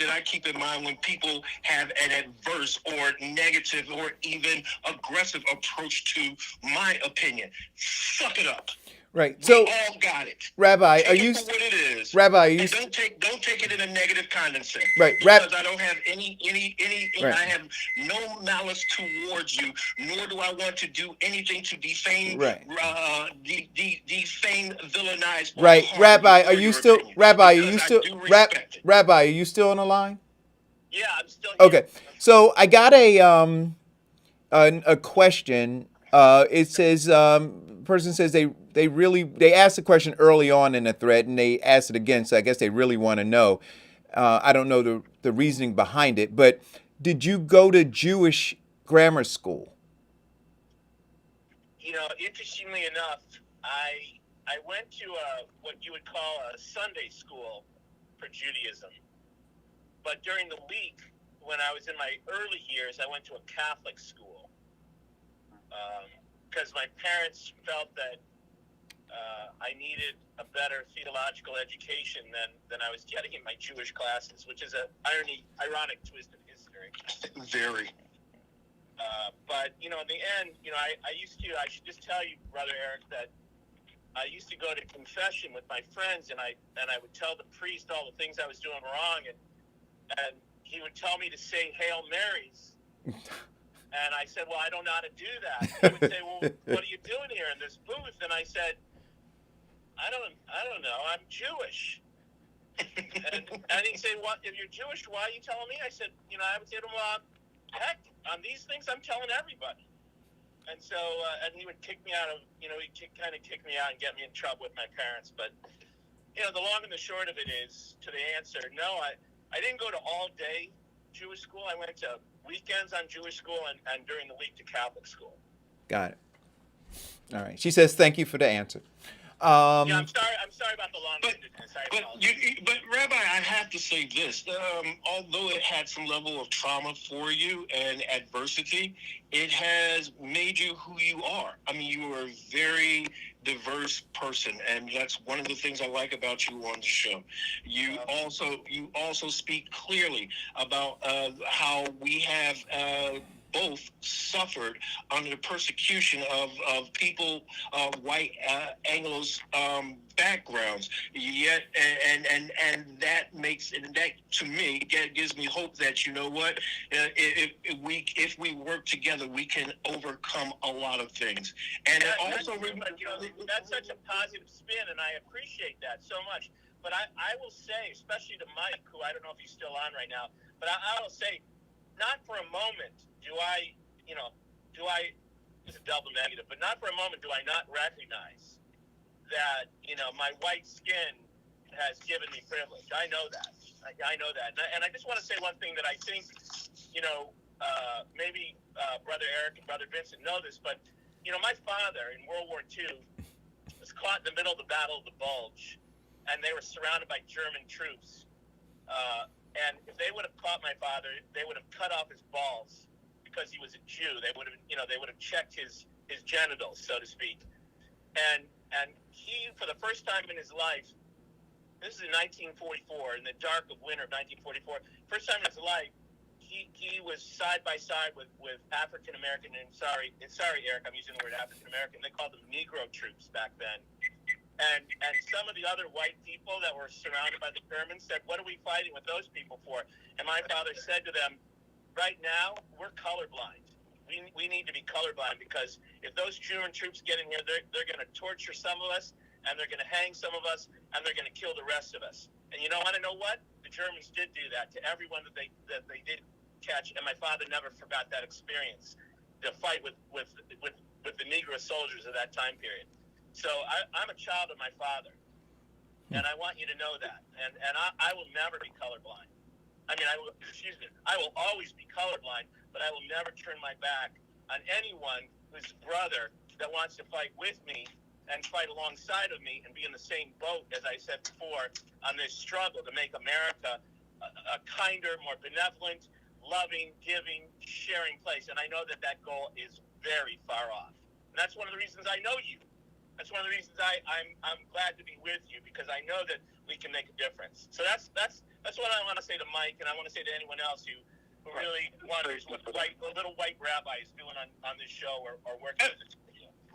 I keep in mind when people have an adverse or negative or even aggressive approach to my opinion. Suck it up. Right. We So, all got it. Rabbi, Take are it you for what it is. Rabbi? Are you And don't take it in a negative kind of sense. Right, Because I don't have any Right. I have no malice towards you, nor do I want to do anything to defame, Right. defame, villainize, or Right, harm Rabbi? you or Are you your still opinion, Rabbi? Are because you I still do respect it. Rabbi? Are you still on the line? Yeah, I'm still here. Okay. So I got a question. It says person says they asked the question early on in the thread and they asked it again. So I guess they really want to know. I don't know the reasoning behind it, but did you go to Jewish grammar school? You know, interestingly enough, I went to what you would call a Sunday school for Judaism. But during the week, when I was in my early years, I went to a Catholic school because my parents felt that I needed a better theological education than I was getting in my Jewish classes, which is an ironic twist of history. Very. But, you know, in the end, you know, I should just tell you, Brother Eric, that I used to go to confession with my friends, and I would tell the priest all the things I was doing wrong, and he would tell me to say Hail Marys. And I said, well, I don't know how to do that. And he would say, well, what are you doing here in this booth? And I said, I don't know. I'm Jewish. and he'd say, well, if you're Jewish, why are you telling me? I said, you know, I would say to him, well, heck, on these things, I'm telling everybody. And so, and he would kick me out of, you know, he'd kind of kick me out and get me in trouble with my parents. But, you know, the long and the short of it is, to the answer, no, I didn't go to all-day Jewish school. I went to weekends on Jewish school and during the week to Catholic school. Got it. All right. She says thank you for the answer. Yeah, I'm sorry about the long-windedness. But Rabbi, I have to say this. Although it had some level of trauma for you and adversity, it has made you who you are. I mean, you are a very diverse person, and that's one of the things I like about you on the show. You also speak clearly about how we have both suffered under the persecution of people, white Anglos backgrounds. Yet, and that makes, and that to me gives me hope that, you know what, if we work together, we can overcome a lot of things. And that's such a positive spin, and I appreciate that so much. But I will say, especially to Mike, who I don't know if he's still on right now, but I will say, not for a moment do I, it's a double negative, but not for a moment do I not recognize that, you know, my white skin has given me privilege. I know that. I know that. And I just want to say one thing that I think, you know, maybe Brother Eric and Brother Vincent know this, but, you know, my father in World War II was caught in the middle of the Battle of the Bulge, and they were surrounded by German troops. And if they would have caught my father, they would have cut off his balls because he was a Jew. They would have, you know, they would have checked his genitals, so to speak. And he, for the first time in his life, this is in 1944, in the dark of winter of 1944, first time in his life, he was side by side with African American, and sorry Eric, I'm using the word African American. They called them Negro troops back then. And some of the other white people that were surrounded by the Germans said, what are we fighting with those people for? And my father said to them, right now, we're colorblind. We need to be colorblind, because if those German troops get in here, they're going to torture some of us, and they're going to hang some of us, and they're going to kill the rest of us. And you want to know what? The Germans did do that to everyone that they did catch, and my father never forgot that experience, the fight with the Negro soldiers of that time period. So I'm a child of my father, and I want you to know that. And I will never be colorblind. I mean, I will always be colorblind, but I will never turn my back on anyone who's brother that wants to fight with me and fight alongside of me and be in the same boat, as I said before, on this struggle to make America a kinder, more benevolent, loving, giving, sharing place. And I know that goal is very far off. And that's one of the reasons I know you. That's one of the reasons I'm glad to be with you, because I know that we can make a difference. So that's what I want to say to Mike, and I want to say to anyone else who really wonders what a little white rabbi is doing on this show or working with it.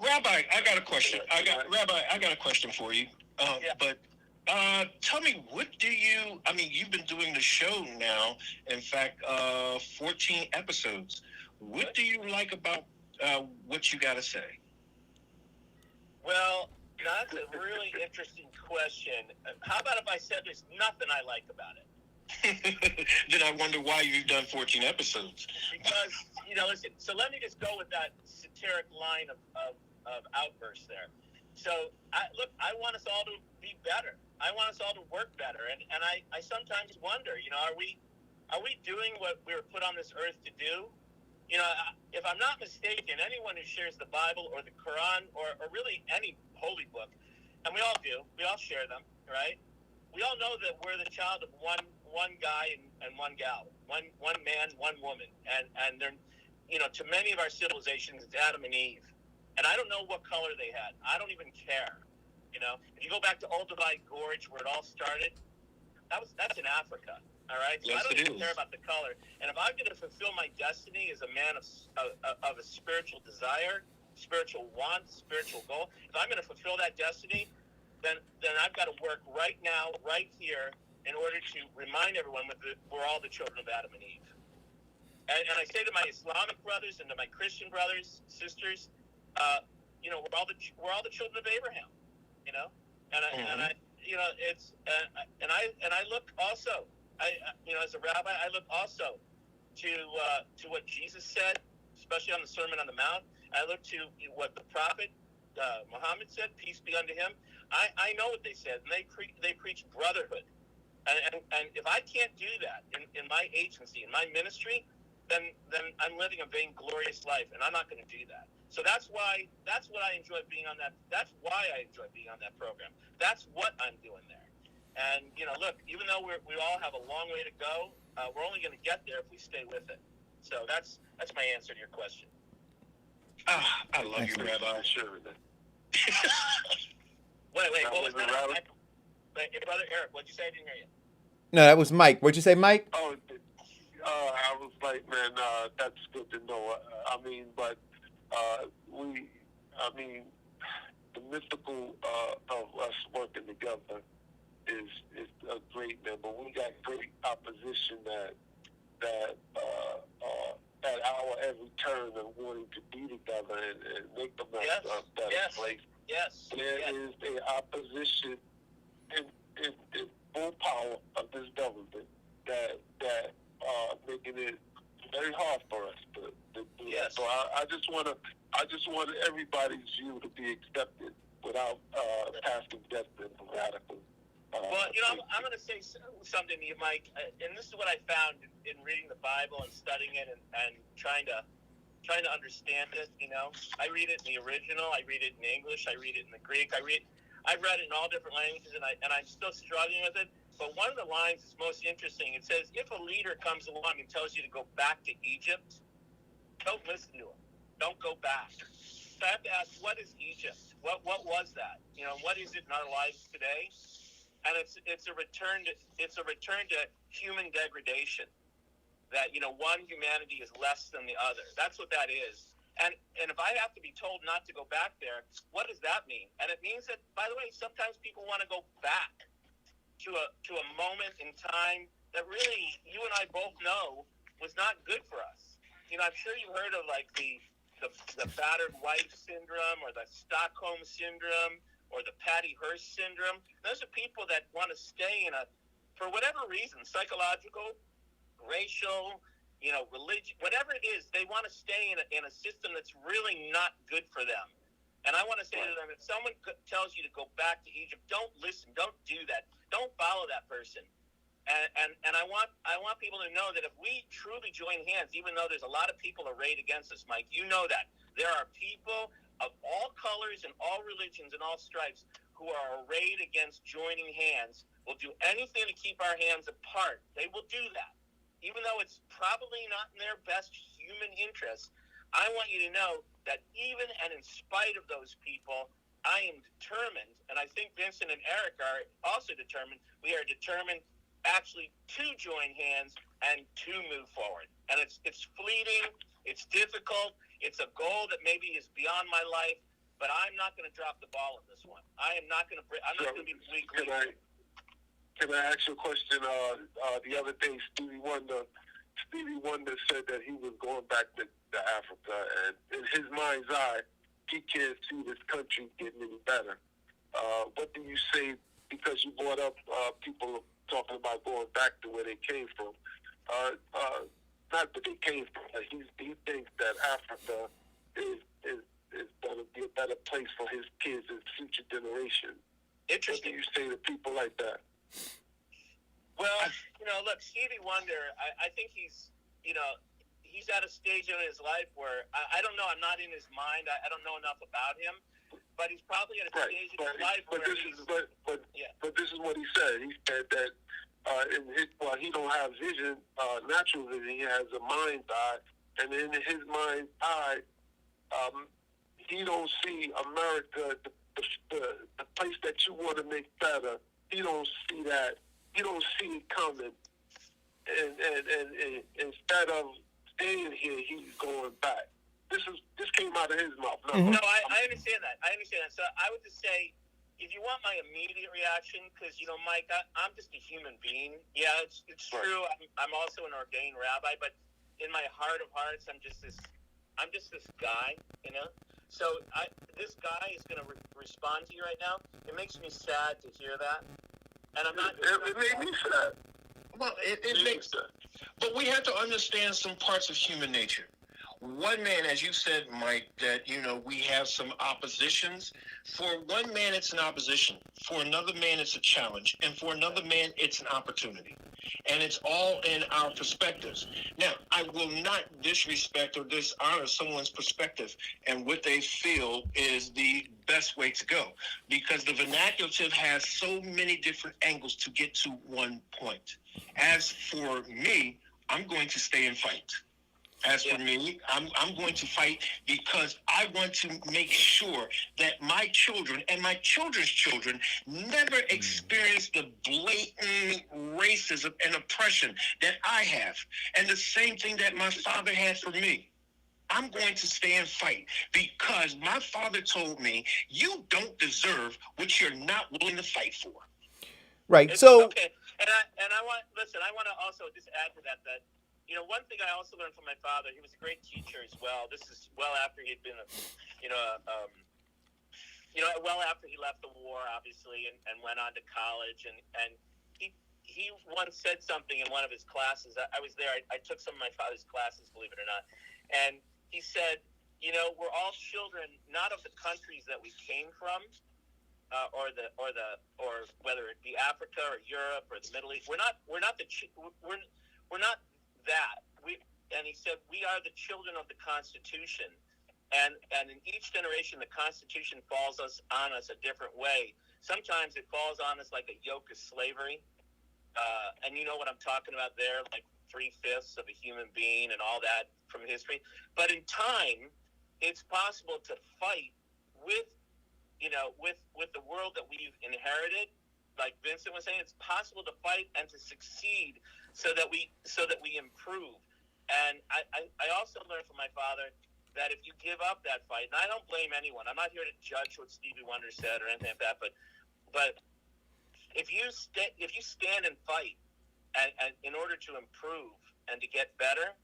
Rabbi, I got a question. I got a question for you. But tell me, you've been doing the show now, in fact, 14 episodes. What do you like about what you got to say? Well, that's a really interesting question. How about if I said there's nothing I like about it? Then I wonder why you've done 14 episodes. Because, listen, so let me just go with that satiric line of outbursts there. So, I want us all to be better. I want us all to work better. And I sometimes wonder, are we doing what we were put on this earth to do? If I'm not mistaken, anyone who shares the Bible or the Quran or really any holy book, and we all do, we all share them, right? We all know that we're the child of one guy and one gal, one man, one woman, and they're, to many of our civilizations, it's Adam and Eve, and I don't know what color they had. I don't even care. If you go back to Olduvai Gorge, where it all started, that's in Africa. All right, so yes, I don't even care about the color. And if I'm going to fulfill my destiny as a man of a spiritual desire, spiritual want, spiritual goal, if I'm going to fulfill that destiny, then I've got to work right now, right here, in order to remind everyone that we're all the children of Adam and Eve. And I say to my Islamic brothers and to my Christian brothers, sisters, we're all the children of Abraham. And I look also. As a rabbi, I look also to what Jesus said, especially on the Sermon on the Mount. I look to what the prophet Muhammad said, peace be unto him. I know what they said, and they preach brotherhood. And if I can't do that in my agency, in my ministry, then I'm living a vainglorious life, and I'm not going to do that. So that's what I enjoy being on that. That's why I enjoy being on that program. That's what I'm doing there. And, look, even though we all have a long way to go, we're only going to get there if we stay with it. So that's my answer to your question. I love you, Rabbi. Sure. Wait, what was that? Hey, Brother Eric, what'd you say? I didn't hear you. No, that was Mike. What'd you say, Mike? Oh, I was like, man, that's good to know. The mystical of us working together is a great, man. But we got great opposition that at our every turn of wanting to be together and make the better place. Yes. There is an opposition in full power of this government that are making it very hard for us to do that. So I just want everybody's view to be accepted without passing judgment from radical. Well, I'm going to say something to you, Mike, and this is what I found in reading the Bible and studying it and trying to understand it. I read it in the original, I read it in English, I read it in the Greek, I've read it in all different languages, and I'm still struggling with it. But one of the lines is most interesting. It says, if a leader comes along and tells you to go back to Egypt, don't listen to him. Don't go back. So I have to ask, what is Egypt? What was that? What is it in our lives today? And it's a return to human degradation. That one humanity is less than the other. That's what that is. And if I have to be told not to go back there, what does that mean? And it means that, by the way, sometimes people want to go back to a moment in time that really you and I both know was not good for us. I'm sure you heard of like the battered wife syndrome or the Stockholm syndrome or the Patty Hearst syndrome. Those are people that want to stay for whatever reason, psychological, racial, religion, whatever it is, they want to stay in a system that's really not good for them. And I want to say to them, if someone tells you to go back to Egypt, don't listen, don't do that, don't follow that person. And I want people to know that if we truly join hands, even though there's a lot of people arrayed against us, Mike, you know that there are people of all colors and all religions and all stripes who are arrayed against joining hands, will do anything to keep our hands apart. They will do that. Even though it's probably not in their best human interest, I want you to know that even and in spite of those people, I am determined, and I think Vincent and Eric are also determined. We are determined actually to join hands and to move forward. And it's fleeting, it's difficult, it's a goal that maybe is beyond my life, but I'm not going to drop the ball on this one. I'm not going to be the weak link. Can I ask you a question? The other day, Stevie Wonder said that he was going back to Africa, and in his mind's eye, he can't see this country getting any better. What do you say? Because you brought up people talking about going back to where they came from. Not that they came from, but he thinks that Africa is going to be a better place for his kids and future generations. Interesting. What do you say to people like that? Well, look, Stevie Wonder, I think he's at a stage in his life where I don't know. I'm not in his mind. I don't know enough about him, but he's probably at a stage in his life where But this is what he said. He said that he don't have vision, natural vision. He has a mind's eye, and in his mind's eye, he don't see America, the place that you want to make better. He don't see that. He don't see it coming. And instead of staying here, he's going back. This came out of his mouth. No, I understand that. So I would just say, if you want my immediate reaction, because Mike, I'm just a human being. Yeah, it's true. I'm also an ordained rabbi, but in my heart of hearts, I'm just this guy. So this guy is going to respond to you right now. It makes me sad to hear that, and I'm not. It made me sad. Well, it makes sense. But we have to understand some parts of human nature. One man, as you said, Mike, that, we have some oppositions. For one man, it's an opposition. For another man, it's a challenge. And for another man, it's an opportunity. And it's all in our perspectives. Now, I will not disrespect or dishonor someone's perspective and what they feel is the best way to go. Because the vernacular has so many different angles to get to one point. As for me, I'm going to stay and fight. As for me, I'm going to fight because I want to make sure that my children and my children's children never experience the blatant racism and oppression that I have. And the same thing that my father had for me. I'm going to stay and fight because my father told me, you don't deserve what you're not willing to fight for. Right. So. Okay. And I want to also just add to that, one thing I also learned from my father, he was a great teacher as well. This is well after he had been, well after he left the war, obviously, and went on to college. And he once said something in one of his classes. I was there. I took some of my father's classes, believe it or not. And he said, we're all children, not of the countries that we came from, or whether it be Africa or Europe or the Middle East. We're not that. And he said, we are the children of the Constitution. And in each generation, the Constitution falls on us a different way. Sometimes it falls on us like a yoke of slavery. And you know what I'm talking about there, like 3/5 of a human being and all that from history. But in time, it's possible to fight with the world that we've inherited. Like Vincent was saying, it's possible to fight and to succeed so that we improve. And I also learned from my father that if you give up that fight, and I don't blame anyone. I'm not here to judge what Stevie Wonder said or anything like that, but if you stand and fight and in order to improve and to get better,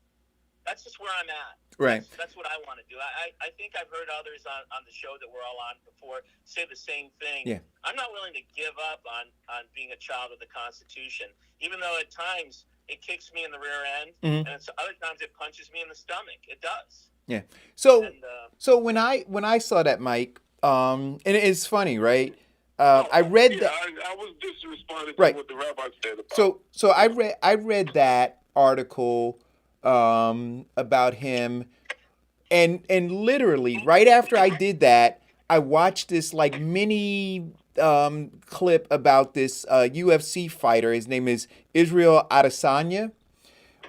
that's just where I'm at. Right. That's what I want to do. I think I've heard others on the show that we're all on before say the same thing. Yeah. I'm not willing to give up on being a child of the Constitution, even though at times it kicks me in the rear end, and other times it punches me in the stomach. It does. Yeah. So when I saw that, Mike, and it's funny, right? I read that. I was just responding to right. what the rabbi said about. So I read that article about him, and literally right after I did that, I watched this like mini clip about this UFC fighter. His name is Israel Adesanya,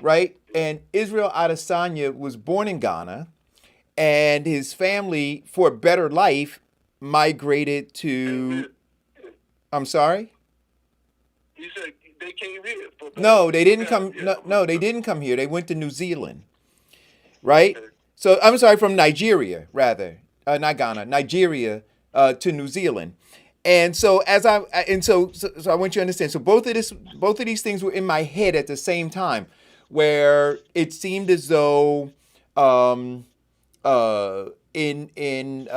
right? And Israel Adesanya was born in Ghana, and his family, for a better life, migrated to. I'm sorry. You said they came here. No, they didn't come. No, they didn't come here. They went to New Zealand, right? So I'm sorry, from Nigeria, rather, not Ghana, Nigeria, to New Zealand. And so so I want you to understand. So both of these things were in my head at the same time, where it seemed as though, in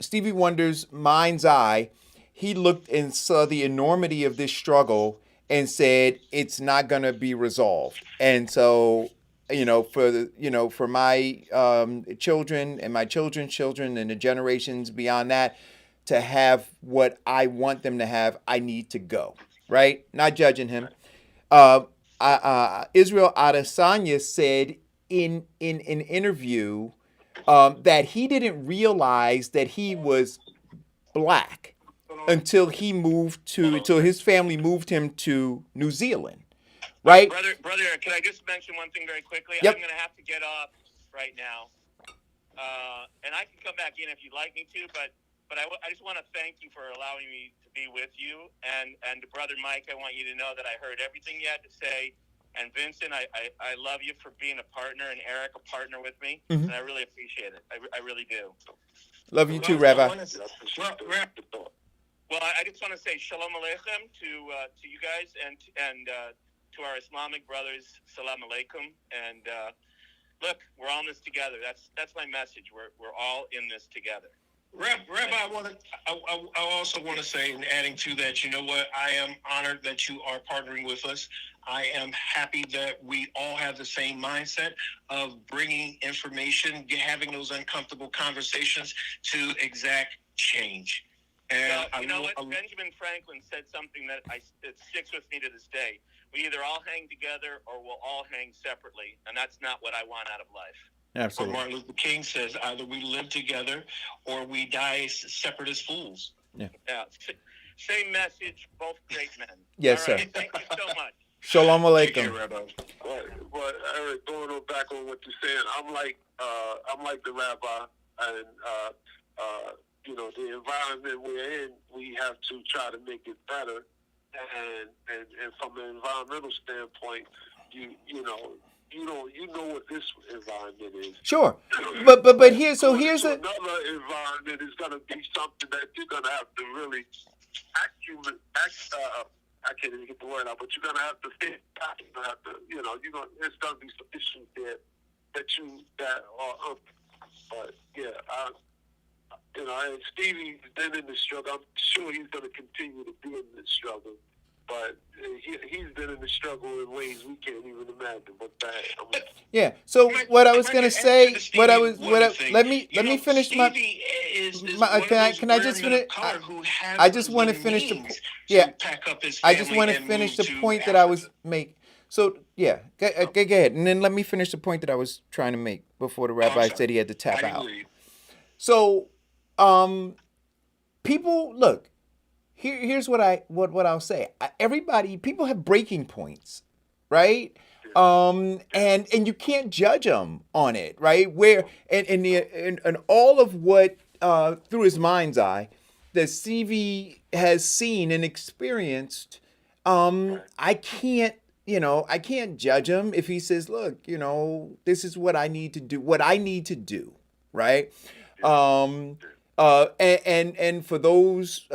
Stevie Wonder's mind's eye, he looked and saw the enormity of this struggle and said it's not going to be resolved. And so, for my children and my children's children and the generations beyond that to have what I want them to have, I need to go. Right? Not judging him. Israel Adesanya said in an interview that he didn't realize that he was black until his family moved him to New Zealand, right? Brother, can I just mention one thing very quickly? Yep. I'm going to have to get off right now, and I can come back in if you'd like me to. But I just want to thank you for allowing me to be with you, and to Brother Mike, I want you to know that I heard everything you had to say. And Vincent, I love you for being a partner, and Eric a partner with me, and I really appreciate it. I really do. Love you too, Rabbi. Well, I just want to say shalom aleichem to you guys and to our Islamic brothers, salam alaikum. And look, we're all in this together. That's my message. We're all in this together. Rabbi, I also want to say, and adding to that, you know what? I am honored that you are partnering with us. I am happy that we all have the same mindset of bringing information, having those uncomfortable conversations to exact change. And you know what? Benjamin Franklin said something that it sticks with me to this day. We either all hang together or we'll all hang separately, and that's not what I want out of life. Absolutely. Or Martin Luther King says, either we live together or we die separate as fools. Yeah. Same message, both great men. Yes, all right, sir. Thank you so much. Shalom alaikum. But Eric, going back on what you're saying, I'm like the rabbi, and the environment we're in, we have to try to make it better. And from an environmental standpoint, you know what this environment is. Sure, but here's another environment is going to be something that you're going to have to really I can't even get the word out, but you're going to have to think back. You're going to have to, there's going to be some issues there that are up. But yeah, and Stevie's been in the struggle. I'm sure he's going to continue to be in the struggle. But he's been in the struggle in ways we can't even imagine. But yeah. So what I was gonna say, let me finish my. Can I just finish? I just want to finish the. Yeah. I just want to finish the point that I was making. So yeah, go ahead, and then let me finish the point that I was trying to make before the rabbi said he had to tap out. So, people look. Here's what I'll say. People have breaking points, right? And you can't judge them on it, right? Where and all of what through his mind's eye that CV has seen and experienced, I can't judge him if he says, look, this is what I need to do, right? And for those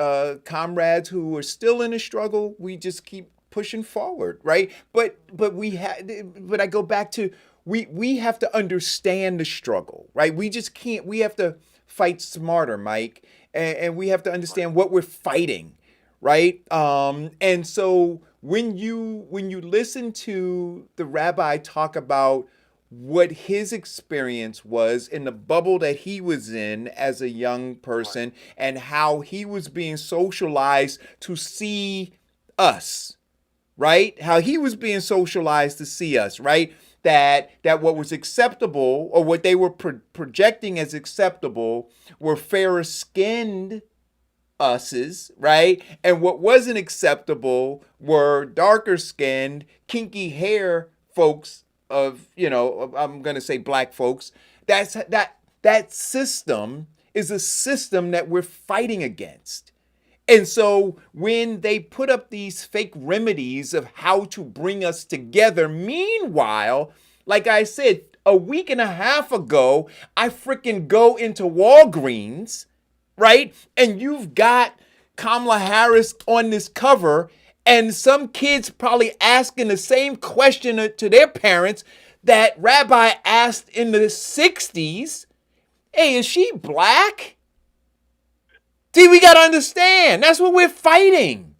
comrades who are still in a struggle, we just keep pushing forward, right? But I go back to we have to understand the struggle, right? We just can't. We have to fight smarter, Mike, and we have to understand what we're fighting, right? And so when you listen to the rabbi talk about what his experience was in the bubble that he was in as a young person and how he was being socialized to see us, right? How he was being socialized to see us, right? That what was acceptable or what they were projecting as acceptable were fairer skinned us's, right? And what wasn't acceptable were darker skinned, kinky hair folks of, I'm going to say black folks. That system is a system that we're fighting against. And so when they put up these fake remedies of how to bring us together, meanwhile, like I said, a week and a half ago, I freaking go into Walgreens, right? And you've got Kamala Harris on this cover, and some kids probably asking the same question to their parents that Rabbi asked in the 60s. Hey, is she black? See, we got to understand. That's what we're fighting.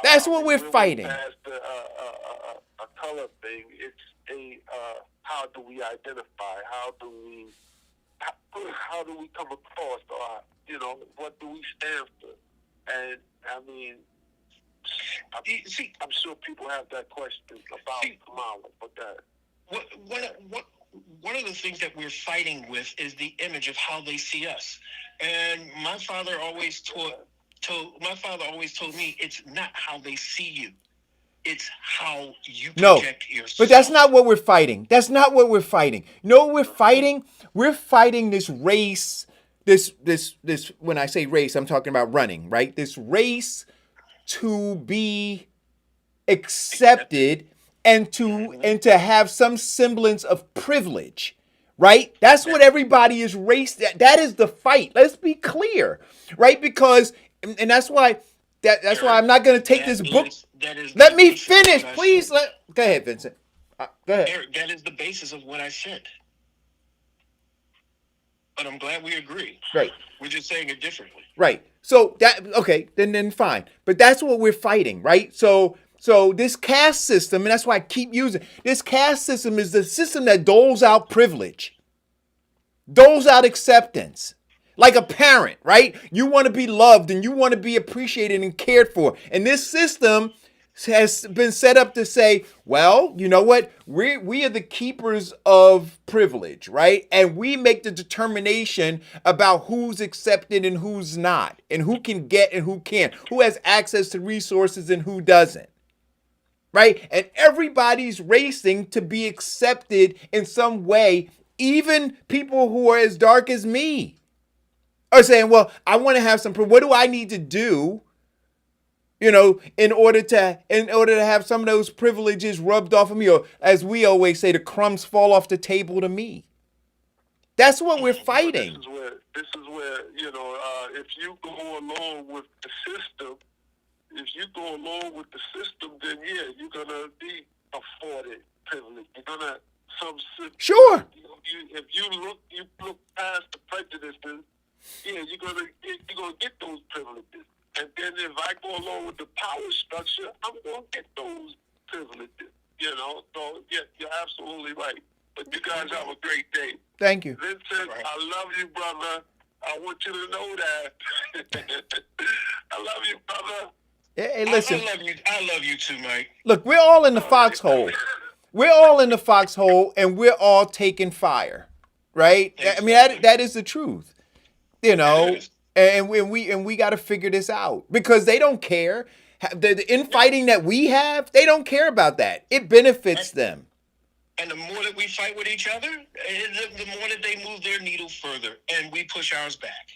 That's what we're fighting. Past a color thing, it's a how do we identify? How do we come across? Or what do we stand for? And I mean, I'm sure people have that question about Kamala, but one of the things that we're fighting with is the image of how they see us. And my father always told me it's not how they see you. It's how you project yourself. But that's not what we're fighting. That's not what we're fighting. You know what we're fighting? We're fighting this race, this when I say race, I'm talking about running, right? This race to be accepted and to have some semblance of privilege, right? That's what everybody is raced at. That is the fight. Let's be clear, right? Because and that's why why I'm not going to take this book. Let me finish, please. Go ahead, Vincent. Go ahead. Eric, that is the basis of what I said. But I'm glad we agree. Right. We're just saying it differently. Right. So then fine. But that's what we're fighting, right? So this caste system, and that's why I keep using this caste system, is the system that doles out privilege, doles out acceptance. Like a parent, right? You want to be loved and you want to be appreciated and cared for. And this system has been set up to say, well, you know what? We are the keepers of privilege, right? And we make the determination about who's accepted and who's not, and who can get and who can't, who has access to resources and who doesn't. Right? And everybody's racing to be accepted in some way, even people who are as dark as me are saying, well, I want to have some, what do I need to do, in order to have some of those privileges rubbed off of me, or as we always say, the crumbs fall off the table to me. That's what we're fighting. This is where if you go along with the system, then yeah, you're gonna be afforded privilege. You're gonna sure. If you look past the prejudices, yeah, you're gonna get those privileges. And then if I go along with the power structure, I'm gonna get those privileges. So yeah, you're absolutely right. But you guys have a great day. Thank you. Vincent, I love you, brother. I want you to know that. I love you, brother. Hey, listen. I love you too, Mike. Look, we're all in the foxhole. We're all in the foxhole, and we're all taking fire, right? I mean, that is the truth, And we got to figure this out, because they don't care. The infighting that we have, they don't care about that. It benefits them. And the more that we fight with each other, the more that they move their needle further, and we push ours back.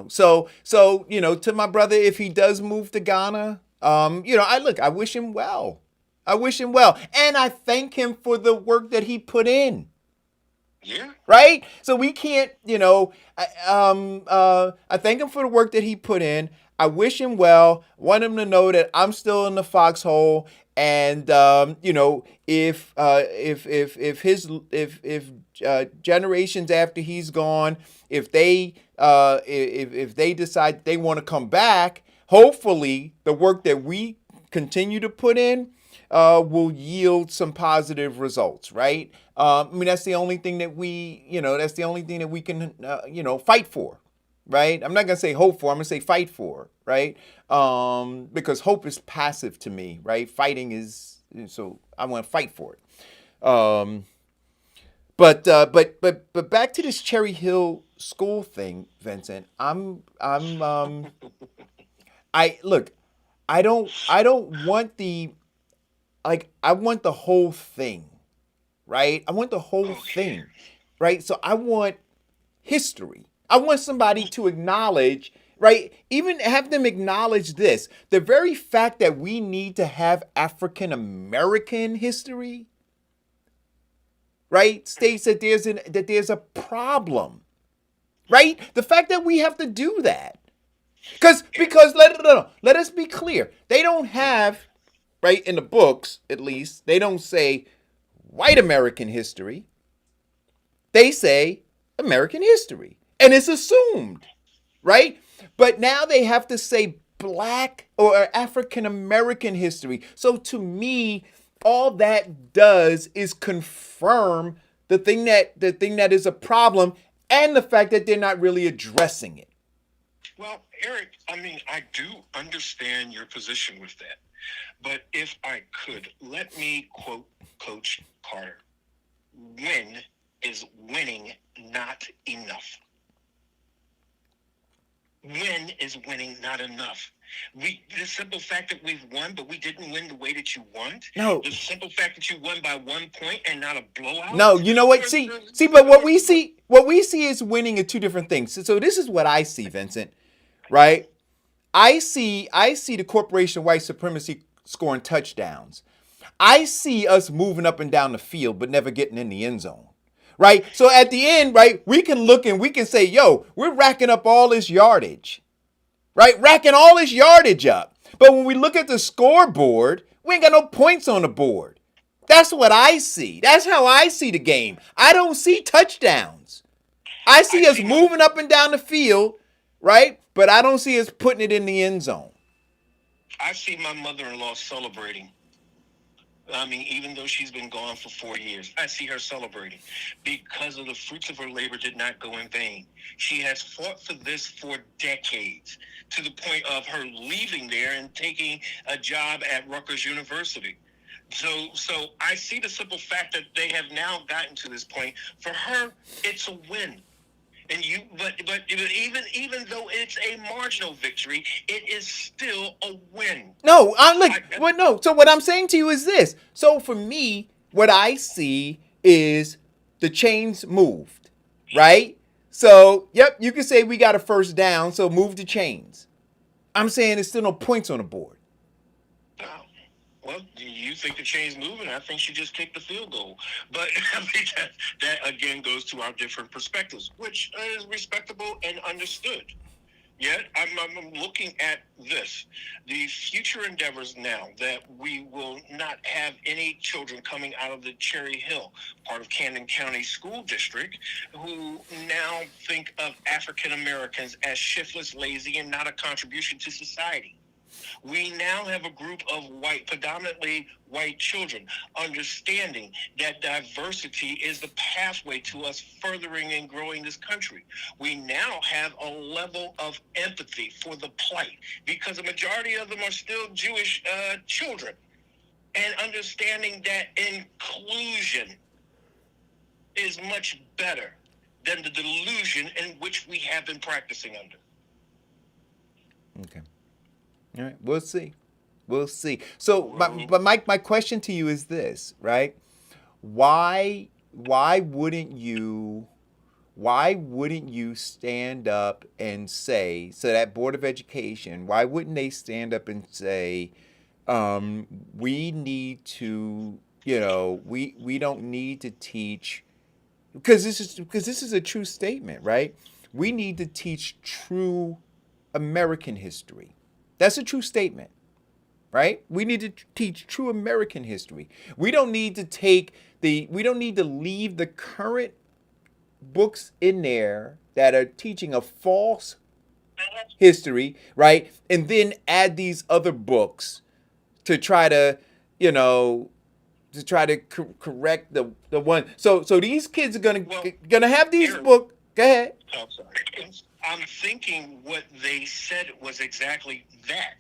So to my brother, if he does move to Ghana, I wish him well. I wish him well. And I thank him for the work that he put in. Yeah. Right? So we can't, I thank him for the work that he put in. I wish him well. Want him to know that I'm still in the foxhole. And, if generations after he's gone, if they decide they want to come back, hopefully the work that we continue to put in will yield some positive results, right? That's the only thing that we can, fight for, right? I'm not going to say hope for, I'm going to say fight for, right? Because hope is passive to me, right? Fighting is, so I want to fight for it. But back to this Cherry Hill school thing, Vincent. I don't want I want the whole thing, right? I want the whole thing. right? So I want history. I want somebody to acknowledge, right? Even have them acknowledge this. The very fact that we need to have African American history, right, states that there's a problem, right? The fact that we have to do that. Because let us be clear. They don't have, right, in the books at least, they don't say white American history. They say American history. And it's assumed, right? But now they have to say black or African American history. So to me, all that does is confirm the thing that is a problem and the fact that they're not really addressing it. Well, Eric, I mean, I do understand your position with that. But if I could, let me quote Coach Carter. Win is winning not enough. Win is winning not enough. The simple fact that we've won, but we didn't win the way that you want. No. The simple fact that you won by 1 point and not a blowout. No, you know what? See, but what we see is winning are two different things. So this is what I see, Vincent, right? I see the corporation of white supremacy scoring touchdowns. I see us moving up and down the field, but never getting in the end zone. Right? So at the end, right, we can look and we can say, yo, we're racking up all this yardage, right? Racking all this yardage up. But when we look at the scoreboard, we ain't got no points on the board. That's what I see. That's how I see the game. I don't see touchdowns. I see us moving up and down the field, right? But I don't see us putting it in the end zone. I see my mother-in-law celebrating. I mean, even though she's been gone for 4 years, I see her celebrating because of the fruits of her labor did not go in vain. She has fought for this for decades, to the point of her leaving there and taking a job at Rutgers University. So I see the simple fact that they have now gotten to this point. For her, it's a win. And but even though it's a marginal victory, it is still a win. No, no. So what I'm saying to you is this. So for me, what I see is the chains moved, right? So, yep, you can say we got a first down, so move the chains. I'm saying there's still no points on the board. Well, you think the chain's moving. I think she just kicked the field goal. But I mean, that again goes to our different perspectives, which is respectable and understood. Yet, I'm looking at this. The future endeavors now that we will not have any children coming out of the Cherry Hill, part of Camden County School District, who now think of African Americans as shiftless, lazy, and not a contribution to society. We now have a group of predominantly white children, understanding that diversity is the pathway to us furthering and growing this country. We now have a level of empathy for the plight, because a majority of them are still Jewish children, and understanding that inclusion is much better than the delusion in which we have been practicing under. Okay. All right, we'll see. We'll see. So, my question to you is this, right? Why wouldn't you stand up and say, so that Board of Education, why wouldn't they stand up and say, we need to, we don't need to teach, because this is a true statement, right? We need to teach true American history. That's a true statement, right? We need to teach true American history. We don't need to leave the current books in there that are teaching a false history, right? And then add these other books to try to, correct the one. So these kids are gonna have these books. Go ahead. I'm sorry. I'm thinking what they said was exactly that,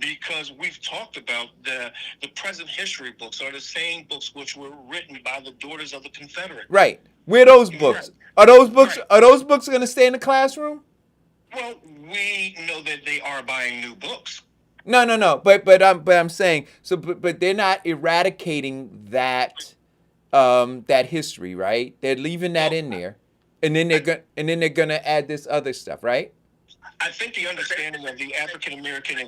because we've talked about the present history books are the same books which were written by the daughters of the Confederate. Right. Where are those books? Are those books going to stay in the classroom? Well, we know that they are buying new books. No. But I'm saying, so but they're not eradicating that that history, right? They're leaving that in there, and then they're gonna add this other stuff, right? I think the understanding of the African American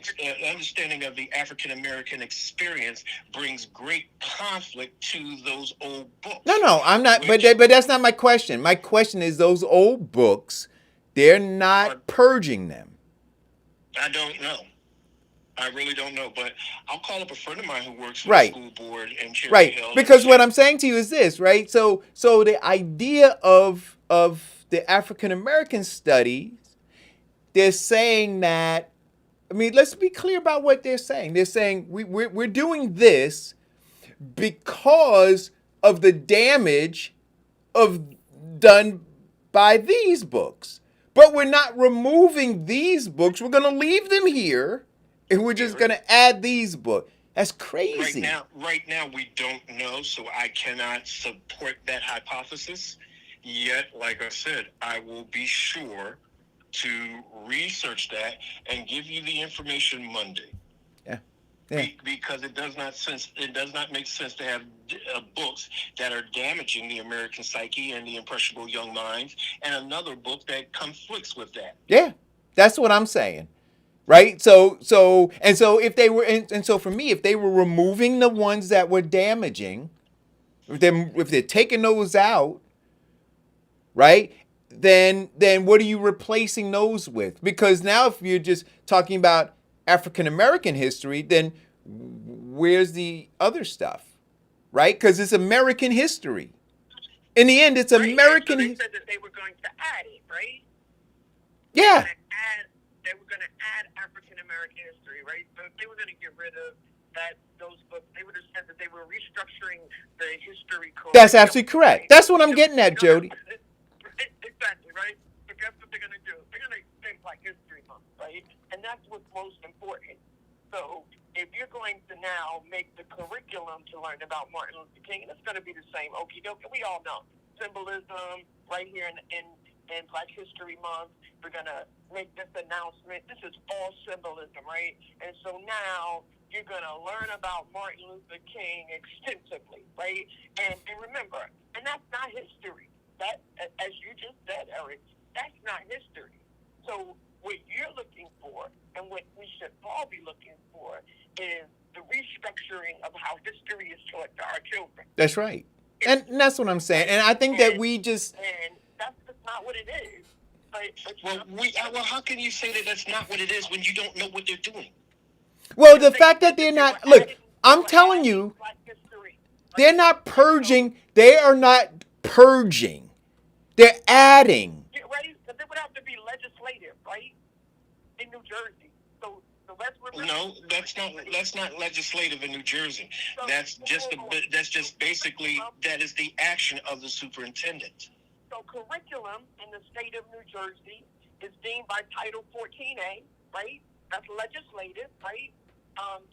experience brings great conflict to those old books. No, I'm not. But that's not my question. My question is those old books. They're not purging them. I don't know. I really don't know, but I'll call up a friend of mine who works for Right. the school board in Cherry Right. Hill. Because what I'm saying to you is this, right? So the idea of the African American studies, they're saying that. I mean, let's be clear about what they're saying. They're saying we're doing this because of the damage of done by these books. But we're not removing these books. We're going to leave them here, and we're just going to add these books. That's crazy. Right now, we don't know, so I cannot support that hypothesis. Yet, like I said, I will be sure to research that and give you the information Monday. Yeah. Because it does not make sense to have books that are damaging the American psyche and the impressionable young minds, and another book that conflicts with that. Yeah, that's what I'm saying, right? So if they were, and so for me, if they were removing the ones that were damaging, if they're taking those out, right? Then what are you replacing those with? Because now, if you're just talking about African American history, then where's the other stuff, right? Because it's American history. In the end, it's American. So they said that they were going to add it, right? Yeah. They were going to add African American history, right? So if they were going to get rid of those books, they would have said that they were restructuring the history curriculum. That's absolutely correct. Right? That's what I'm getting at, Jody. Exactly, right? So guess what they're going to do? They're going to extend Black History Month, right? And that's what's most important. So if you're going to now make the curriculum to learn about Martin Luther King, and it's going to be the same okie dokie. We all know symbolism right here in Black History Month. We're going to make this announcement. This is all symbolism, right? And so now you're going to learn about Martin Luther King extensively, right? And remember, and that's not history. That, as you just said, Eric, that's not history. So what you're looking for, and what we should all be looking for, is the restructuring of how history is taught to our children. That's right. And that's what I'm saying. And I think that we just... And that's just not what it is. Well, how can you say that that's not what it is when you don't know what they're doing? Well, the fact that they're not... Look, I'm telling you, they're not purging. They are not purging. They're adding. Get ready, because it would have to be legislative, right? In New Jersey. So let's remember. No, that's not legislative in New Jersey. That's just basically that is the action of the superintendent. So curriculum in the state of New Jersey is deemed by Title 14A, right? That's legislative, right?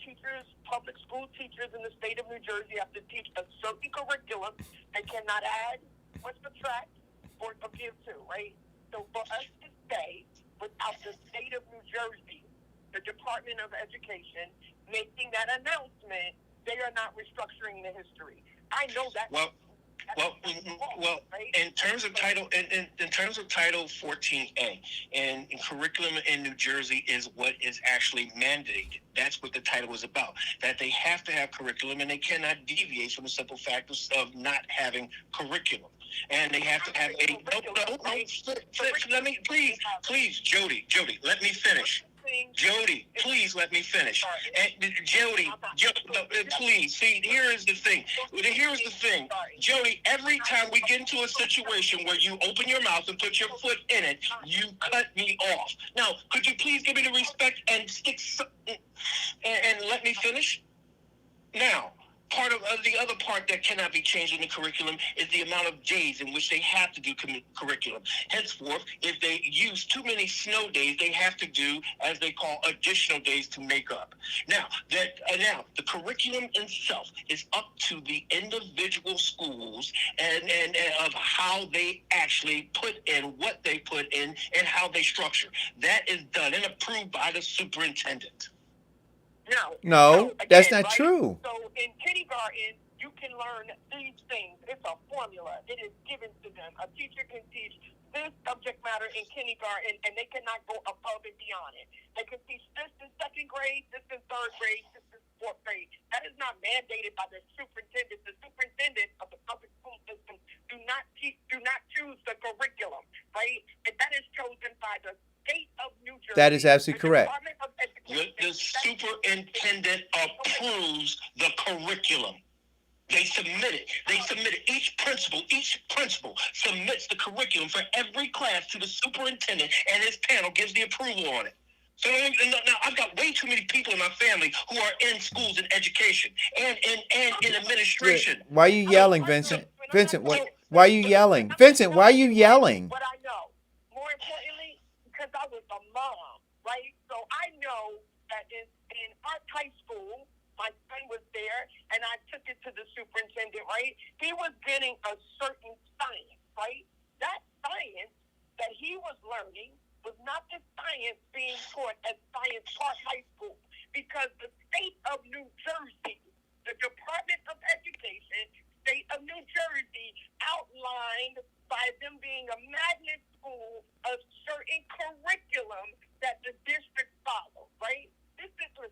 Teachers, public school teachers in the state of New Jersey have to teach a certain curriculum. They cannot add or subtract or give to, right? So for us to stay without the state of New Jersey, the Department of Education, making that announcement, they are not restructuring the history. I know that. Well, in terms of title, in terms of Title 14A, and curriculum in New Jersey is what is actually mandated. That's what the title is about. That they have to have curriculum, and they cannot deviate from the simple fact of not having curriculum. And they have to have let me please, Jody, let me finish. Jody, please let me finish. And Jody, please. See, here is the thing. Jody, every time we get into a situation where you open your mouth and put your foot in it, you cut me off. Now, could you please give me the respect and stick and let me finish? Now, part of the other part that cannot be changed in the curriculum is the amount of days in which they have to do curriculum. Henceforth, if they use too many snow days, they have to do, as they call, additional days to make up. Now, the curriculum itself is up to the individual schools and of how they actually put in what they put in and how they structure. That is done and approved by the superintendent. No, again, that's not right? true. So in kindergarten, You can learn these things. It's a formula. It is given to them. A teacher can teach this subject matter in kindergarten, and they cannot go above and beyond it. They can teach this in second grade, this in third grade, this in fourth grade. That is not mandated by the superintendent. The superintendent of the public school system do not choose the curriculum, right? And that is chosen by the state of New Jersey. That is absolutely correct. Department of Education. The superintendent approves the curriculum. They submit it. Each principal submits the curriculum for every class to the superintendent, and his panel gives the approval on it. So now I've got way too many people in my family who are in schools and education and in administration. Why are you yelling, Vincent? Vincent, why are you yelling? Vincent, why are you yelling? What I know. More importantly, because I was a mom, right? So I know that in Art High School, my son was there, and I took it to the superintendent, right? He was getting a certain science, right? That science that he was learning was not the science being taught at Science Park High School, because the state of New Jersey, the Department of Education, state of New Jersey, outlined by them being a magnet school a certain curriculum that the district followed, right? Listen,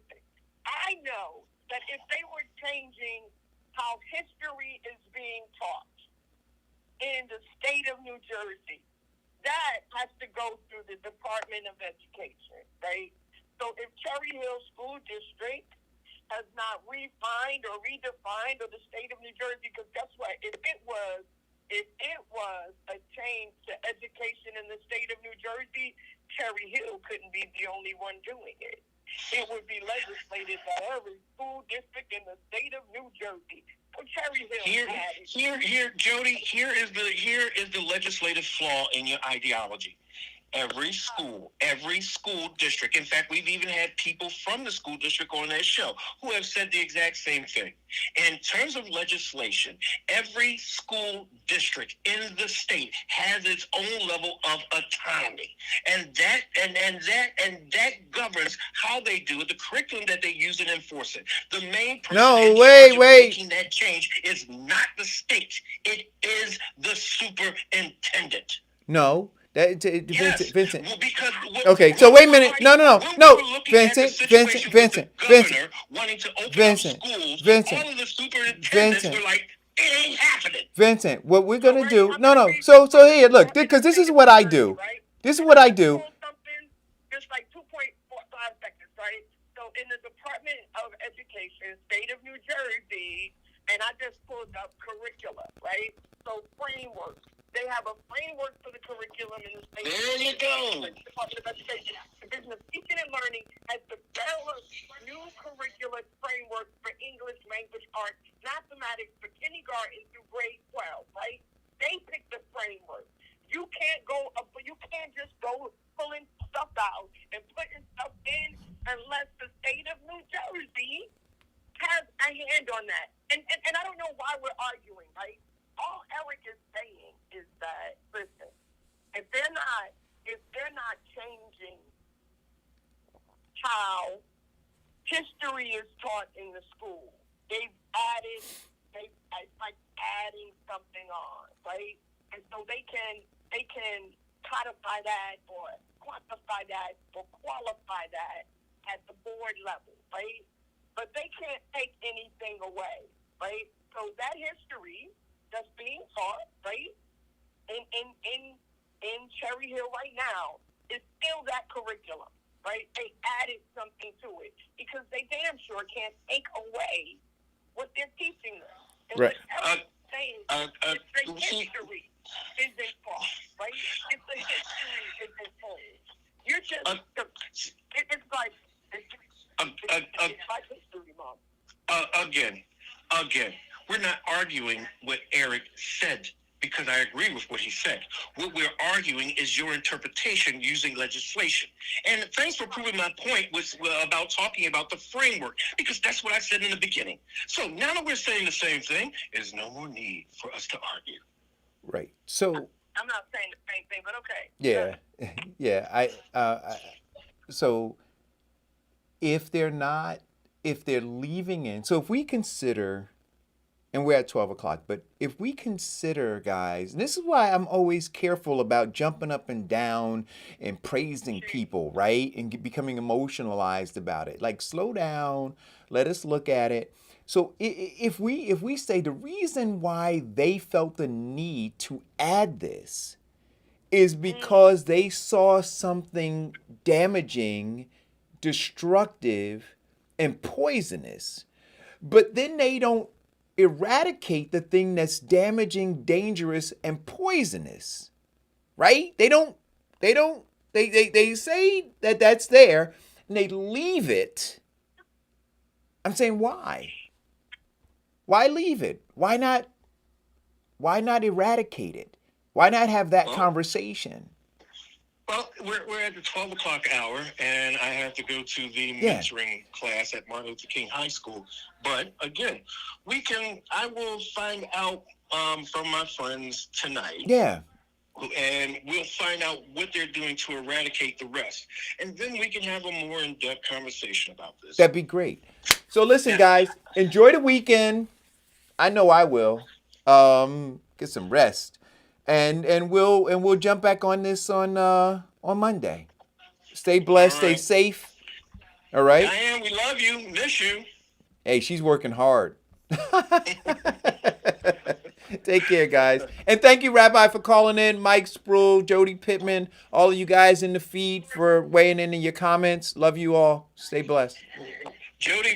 I know that if they were changing how history is being taught in the state of New Jersey, that has to go through the Department of Education, right? So if Cherry Hill School District has not refined or redefined, or the state of New Jersey, because guess what? If it was a change to education in the state of New Jersey, Cherry Hill couldn't be the only one doing it. It would be legislated by every school district in the state of New Jersey. So Cherry Hill Jody, here is the legislative flaw in your ideology. Every school district, in fact, we've even had people from the school district on that show who have said the exact same thing. In terms of legislation, every school district in the state has its own level of autonomy, and that governs how they do it, the curriculum that they use and enforce it. The main person making that change is not the state; it is the superintendent. No. Yes. Vincent. Well, because okay, so wait a minute. No. Vincent. Wanting to open Vincent. up schools, Vincent. all of the superintendents were like, it ain't happening. Vincent, what we're gonna do? No. So here, look, because this is what I do. This is what I do. Just like 2.45 seconds, right? So in the Department of Education, state of New Jersey, and I just pulled up curricula, right? So framework. They have a framework for the curriculum in the state. There you go. Department of Education. Division of Teaching and Learning has developed new curricular framework for English language arts, mathematics for kindergarten through grade 12, right? They pick the framework. You can't just go pulling stuff out and putting stuff in unless the state of New Jersey has a hand on that. And I don't know why we're arguing, right? All Eric is saying is that, listen, if they're not changing how history is taught in the school, they've like adding something on, right? And so they can codify that or quantify that or qualify that at the board level, right? But they can't take anything away, right? So that history that's being taught, right, in Cherry Hill right now is still that curriculum, right? They added something to it because they damn sure can't take away what they're teaching them. And right. The history isn't taught, right? If the history isn't told, you're just it's like history, Mom. Again, we're not arguing what Eric said because I agree with what he said. What we're arguing is your interpretation using legislation. And thanks for proving my point about talking about the framework, because that's what I said in the beginning. So now that we're saying the same thing, there's no more need for us to argue. Right. So I'm not saying the same thing, but okay. Yeah. Yeah. So if they're leaving in, so if we consider and we're at 12 o'clock. But if we consider, guys, and this is why I'm always careful about jumping up and down and praising people, right? And becoming emotionalized about it. Like, slow down. Let us look at it. So if we say the reason why they felt the need to add this is because they saw something damaging, destructive, and poisonous, but then they don't eradicate the thing that's damaging, dangerous, and poisonous, right? They say that that's there and they leave it. I'm saying, why? Why leave it? Why not eradicate it? Why not have that conversation? Well, we're at the 12 o'clock hour, and I have to go to the mentoring class at Martin Luther King High School. But again, I will find out from my friends tonight. Yeah. And we'll find out what they're doing to eradicate the rest. And then we can have a more in-depth conversation about this. That'd be great. So listen, guys, enjoy the weekend. I know I will. Get some rest. And we'll jump back on this on Monday. Stay blessed, stay safe. All right? Diane, we love you. Miss you. Hey, she's working hard. Take care, guys. And thank you, Rabbi, for calling in. Mike Spruill, Jody Pittman, all of you guys in the feed for weighing in your comments. Love you all. Stay blessed. Jody